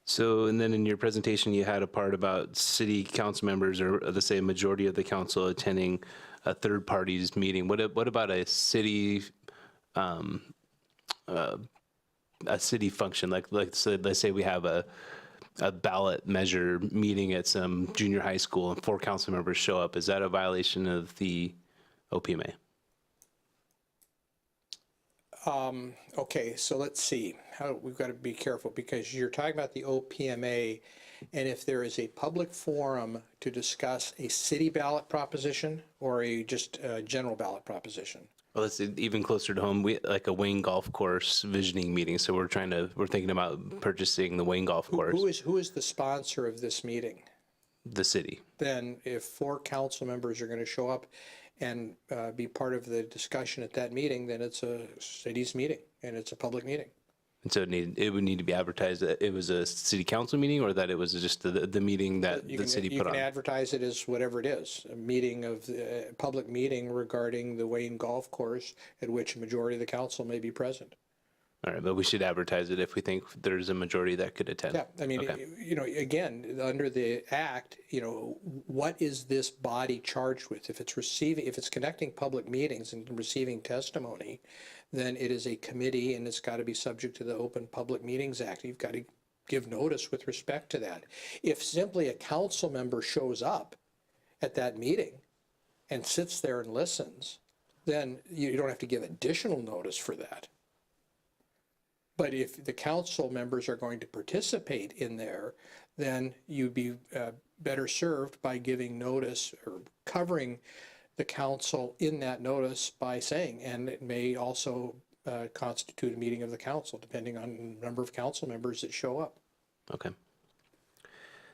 So, and then in your presentation, you had a part about city council members, or let's say a majority of the council attending a third party's meeting. What about a city function? So let's say we have a ballot measure meeting at some junior high school and 4 council members show up. Is that a violation of the OPMA? Okay, so let's see. We've got to be careful because you're talking about the OPMA, and if there is a public forum to discuss a city ballot proposition or a just general ballot proposition. Well, it's even closer to home. We like a Wayne Golf Course visioning meeting. So we're thinking about purchasing the Wayne Golf Course. Who is the sponsor of this meeting? The city. Then if 4 council members are going to show up and be part of the discussion at that meeting, then it's a city's meeting and it's a public meeting. And so it would need to be advertised that it was a city council meeting, or that it was just the meeting that the city put on? You can advertise it as whatever it is, a meeting of, a public meeting regarding the Wayne Golf Course at which a majority of the council may be present. All right, but we should advertise it if we think there's a majority that could attend. Yeah, I mean, Okay. Again, under the act, what is this body charged with? If it's conducting public meetings and receiving testimony, then it is a committee and it's got to be subject to the Open Public Meetings Act. You've got to give notice with respect to that. If simply a council member shows up at that meeting and sits there and listens, then you don't have to give additional notice for that. But if the council members are going to participate in there, then you'd be better served by giving notice or covering the council in that notice by saying, and it may also constitute a meeting of the council, depending on the number of council members that show up. Okay.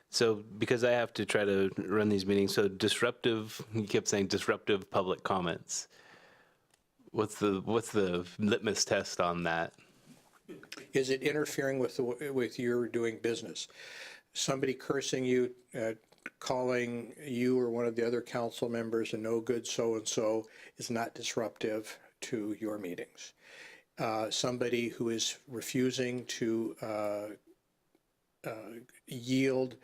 So because I have to try to run these meetings, so you kept saying disruptive public comments. What's the litmus test on that? Is it interfering with your doing business? Somebody cursing you, calling you or one of the other council members a no good so-and-so is not disruptive to your meetings. Somebody who is refusing to yield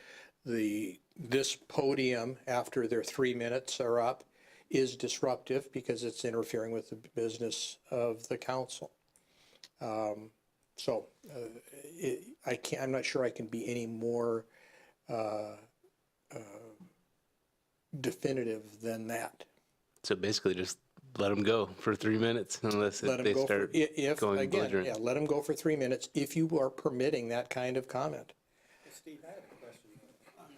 this podium after their 3 minutes are up is disruptive because it's interfering with the business of the council. I'm not sure I can be any more definitive than that. So basically just let them go for 3 minutes unless they start going belligerent. Yeah, let them go for 3 minutes if you are permitting that kind of comment. Steve, I have a question on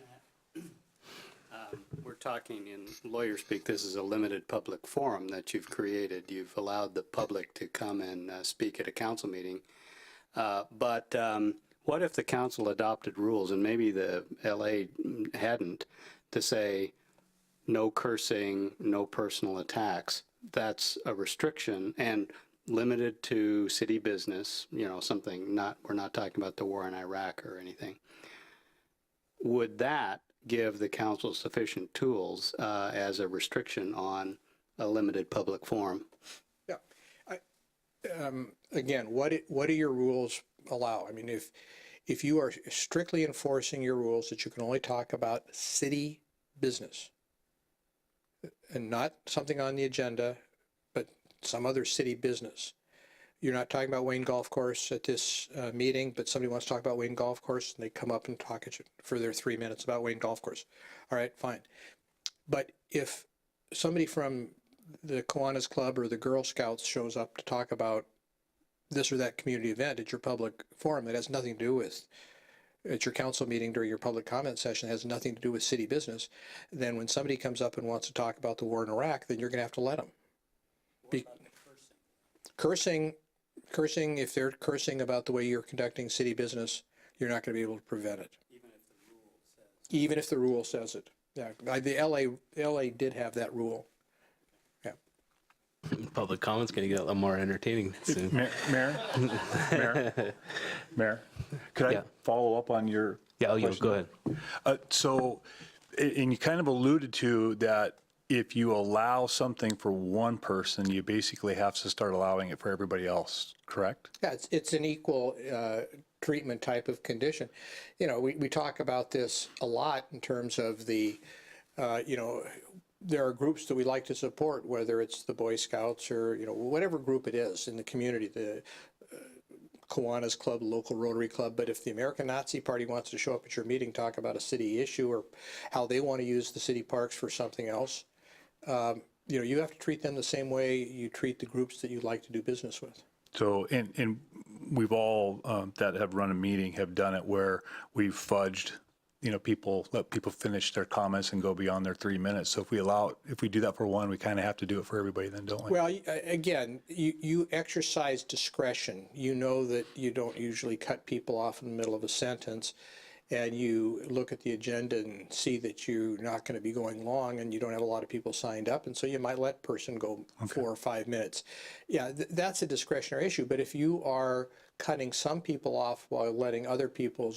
that. We're talking in lawyer speak, this is a limited public forum that you've created. You've allowed the public to come and speak at a council meeting. But what if the council adopted rules, and maybe the LA hadn't, to say no cursing, no personal attacks? That's a restriction, and limited to city business, something we're not talking about the war in Iraq or anything, would that give the council sufficient tools as a restriction on a limited public forum? Yeah. Again, what do your rules allow? I mean, if you are strictly enforcing your rules that you can only talk about city business and not something on the agenda, but some other city business. You're not talking about Wayne Golf Course at this meeting, but somebody wants to talk about Wayne Golf Course and they come up and talk at you for their 3 minutes about Wayne Golf Course. All right, fine. But if somebody from the Kiwanis Club or the Girl Scouts shows up to talk about this or that community event at your public forum that has nothing to do with, at your council meeting during your public comment session, has nothing to do with city business, then when somebody comes up and wants to talk about the war in Iraq, then you're going to have to let them. Cursing, if they're cursing about the way you're conducting city business, you're not going to be able to prevent it. Even if the rule says it. Yeah, the LA did have that rule. Yeah. Public comment's going to get a little more entertaining soon. Mayor, could I Yeah. follow up on your Yeah, question? go ahead. And you kind of alluded to that if you allow something for one person, you basically have to start allowing it for everybody else, correct? Yeah, it's an equal treatment type of condition. We talk about this a lot in terms of the, there are groups that we like to support, whether it's the Boy Scouts or, whatever group it is in the community, the Kiwanis Club, local Rotary Club. But if the American Nazi Party wants to show up at your meeting, talk about a city issue or how they want to use the city parks for something else, you have to treat them the same way you treat the groups that you like to do business with. So, and we've all that have run a meeting have done it where we've fudged, let people finish their comments and go beyond their 3 minutes. So if we do that for one, we kind of have to do it for everybody then, don't we? Well, again, you exercise discretion. You know that you don't usually cut people off in the middle of a sentence, and you look at the agenda and see that you're not going to be going long and you don't have a lot of people signed up, and so you might let person go 4 or 5 minutes. Yeah, that's a discretionary issue. But if you are cutting some people off while letting other people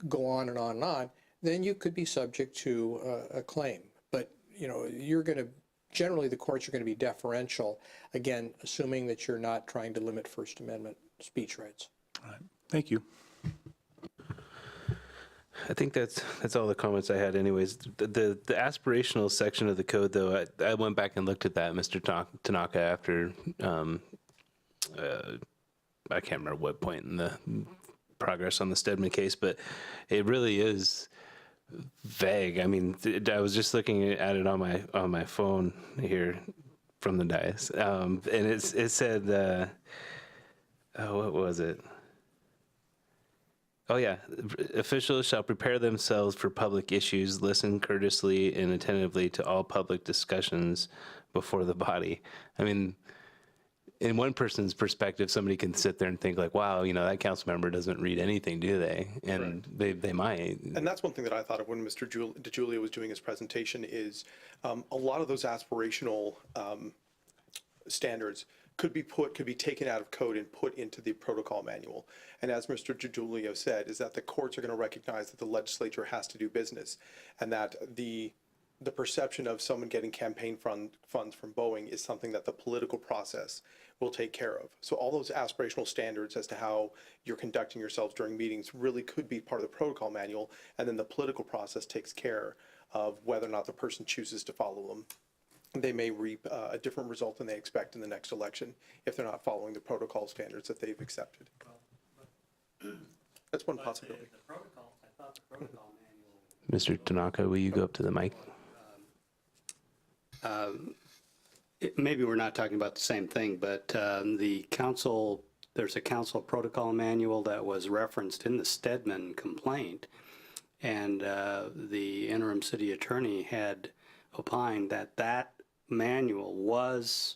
go on and on and on, then you could be subject to a claim. But you're going to, generally the courts are going to be deferential, again, assuming that you're not trying to limit First Amendment speech rights. All right. Thank you. I think that's all the comments I had anyways. The aspirational section of the code, though, I went back and looked at that, Mr. Tanaka, after, I can't remember what point in the progress on the Stedman case, but it really is vague. I mean, I was just looking at it on my phone here from the dais, and it said, what was it? Oh yeah, officials shall prepare themselves for public issues, listen courteously and attentively to all public discussions before the body. I mean, in one person's perspective, somebody can sit there and think like, wow, that council member doesn't read anything, do they? And they might. And that's one thing that I thought of when Mr. DeGiulio was doing his presentation is a lot of those aspirational standards could be taken out of code and put into the protocol manual. And as Mr. DeGiulio said, is that the courts are going to recognize that the legislature has to do business, and that the perception of someone getting campaign funds from Boeing is something that the political process will take care of. So all those aspirational standards as to how you're conducting yourselves during meetings really could be part of the protocol manual, and then the political process takes care of whether or not the person chooses to follow them. They may reap a different result than they expect in the next election if they're not following the protocol standards that they've accepted. That's one possibility. Mr. Tanaka, will you go up to the mic? Maybe we're not talking about the same thing, but there's a council protocol manual that was referenced in the Stedman complaint, and the interim city attorney had opined that manual was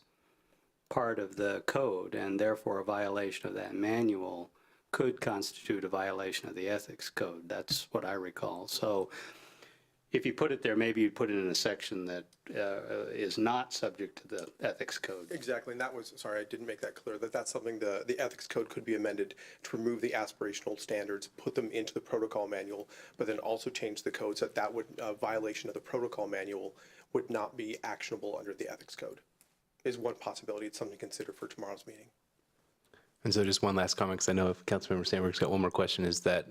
part of the code, and therefore a violation of that manual could constitute a violation of the ethics code. That's what I recall. So if you put it there, maybe you put it in a section that is not subject to the ethics code. Exactly, and that was, sorry, I didn't make that clear, that's something the ethics code could be amended to remove the aspirational standards, put them into the protocol manual, but then also change the code so that would, violation of the protocol manual would not be actionable under the ethics code, is one possibility. It's something to consider for tomorrow's meeting. And so just one last comment, because I know if Councilmember Sandberg's got one more question, is that,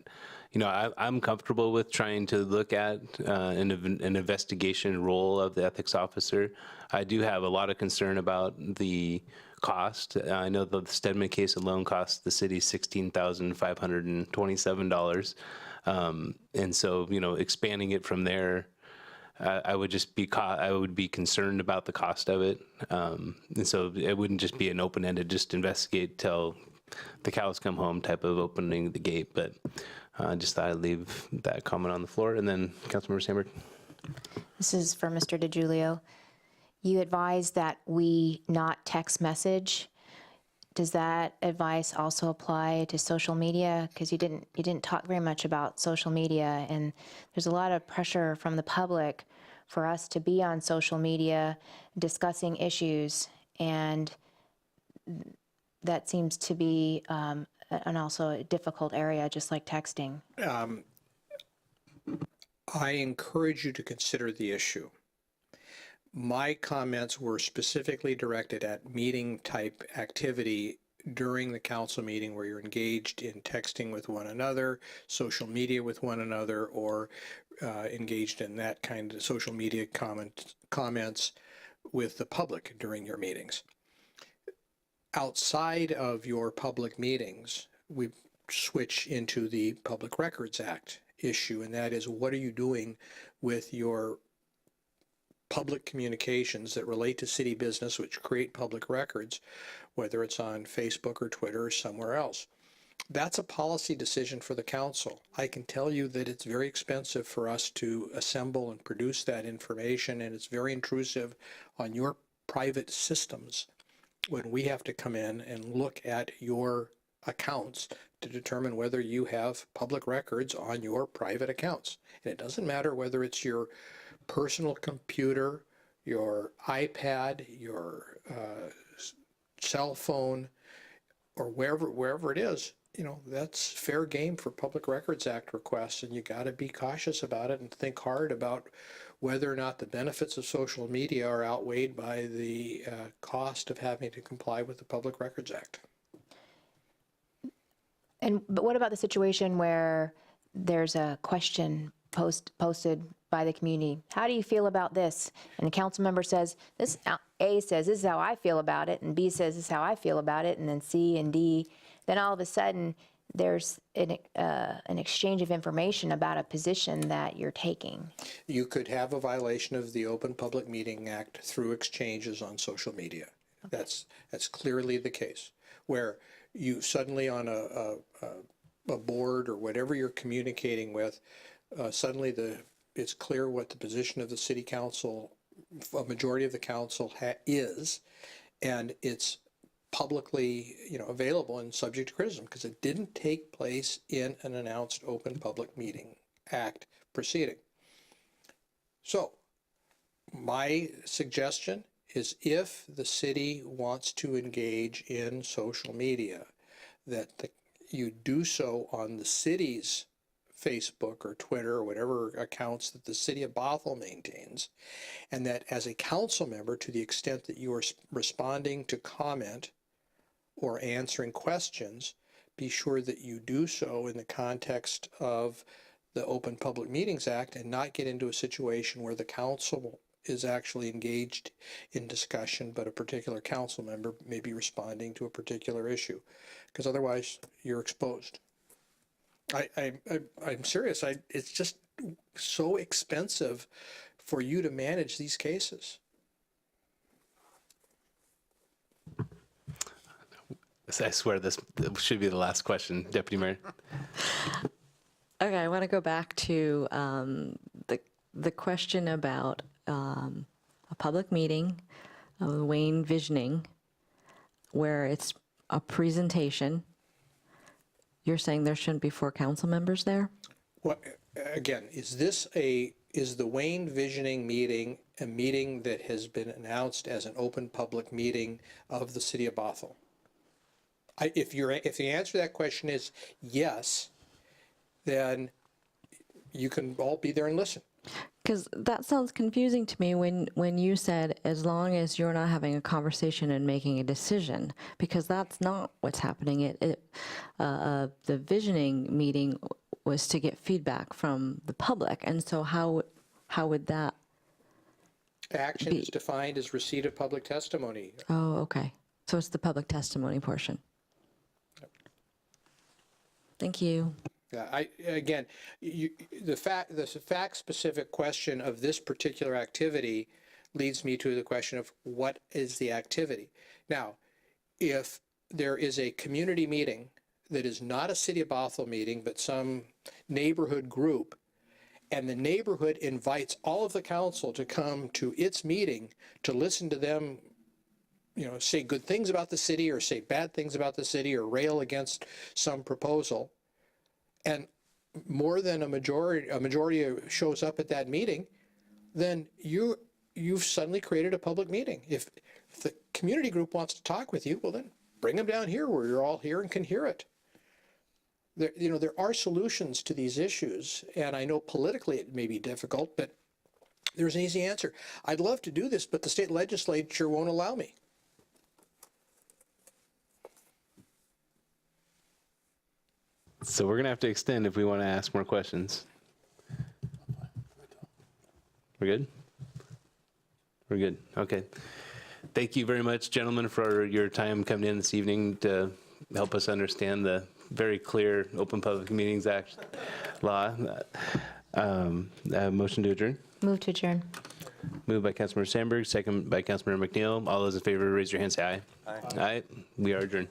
I'm comfortable with trying to look at an investigation role of the ethics officer. I do have a lot of concern about the cost. I know the Stedman case alone cost the city $16,527. And so, expanding it from there, I would be concerned about the cost of it. And so it wouldn't just be an open-ended, just investigate till the cows come home type of opening the gate. But just thought I'd leave that comment on the floor. And then Councilmember Sandberg. This is for Mr. DiGiulio. You advised that we not text message. Does that advice also apply to social media? Because you didn't talk very much about social media, and there's a lot of pressure from the public for us to be on social media discussing issues, and that seems to be and also a difficult area, just like texting. I encourage you to consider the issue. My comments were specifically directed at meeting-type activity during the council meeting where you're engaged in texting with one another, social media with one another, or engaged in that kind of social media comments with the public during your meetings. Outside of your public meetings, we switch into the Public Records Act issue, and that is, what are you doing with your public communications that relate to city business, which create public records, whether it's on Facebook or Twitter or somewhere else? That's a policy decision for the council. I can tell you that it's very expensive for us to assemble and produce that information, and it's very intrusive on your private systems when we have to come in and look at your accounts to determine whether you have public records on your private accounts. And it doesn't matter whether it's your personal computer, your iPad, your cell phone, or wherever it is. That's fair game for Public Records Act requests, and you got to be cautious about it and think hard about whether or not the benefits of social media are outweighed by the cost of having to comply with the Public Records Act. But what about the situation where there's a question posted by the community? How do you feel about this? And the council member says, A says, this is how I feel about it, and B says, this is how I feel about it, and then C and D. Then all of a sudden, there's an exchange of information about a position that you're taking. You could have a violation of the Open Public Meeting Act through exchanges on social media. Okay. That's clearly the case, where you suddenly on a board or whatever you're communicating with, suddenly it's clear what the position of the city council, a majority of the council is, and it's publicly available and subject to criticism because it didn't take place in an announced Open Public Meeting Act proceeding. So my suggestion is, if the city wants to engage in social media, that you do so on the city's Facebook or Twitter or whatever accounts that the city of Bothell maintains, and that as a council member, to the extent that you are responding to comment or answering questions, be sure that you do so in the context of the Open Public Meetings Act and not get into a situation where the council is actually engaged in discussion, but a particular council member may be responding to a particular issue, because otherwise you're exposed. I'm serious. It's just so expensive for you to manage these cases. I swear this should be the last question, Deputy Mayor. Okay, I want to go back to the question about a public meeting, Wayne visioning, where it's a presentation. You're saying there shouldn't be 4 council members there? Well, again, is this a is the Wayne Visioning meeting a meeting that has been announced as an open public meeting of the city of Bothell? If the answer to that question is yes, then you can all be there and listen. Because that sounds confusing to me when you said, as long as you're not having a conversation and making a decision, because that's not what's happening. The visioning meeting was to get feedback from the public, and so how would that? Action is defined as receipt of public testimony. Oh, okay. So it's the public testimony portion. Thank you. Again, the fact-specific question of this particular activity leads me to the question of what is the activity. Now, if there is a community meeting that is not a City of Bothell meeting, but some neighborhood group, and the neighborhood invites all of the council to come to its meeting to listen to them, say good things about the city or say bad things about the city or rail against some proposal, and more than a majority shows up at that meeting, then you've suddenly created a public meeting. If the community group wants to talk with you, well then bring them down here where you're all here and can hear it. There are solutions to these issues, and I know politically it may be difficult, but there's an easy answer. I'd love to do this, but the state legislature won't allow me. So we're going to have to extend if we want to ask more questions. We're good? We're good. Okay. Thank you very much, gentlemen, for your time coming in this evening to help us understand the very clear Open Public Meetings Act law. Motion to adjourn? Move to adjourn. Moved by Councilmember Sandberg, second by Councilmember McNeil. All those in favor, raise your hand, say aye. Aye. Aye. We are adjourned.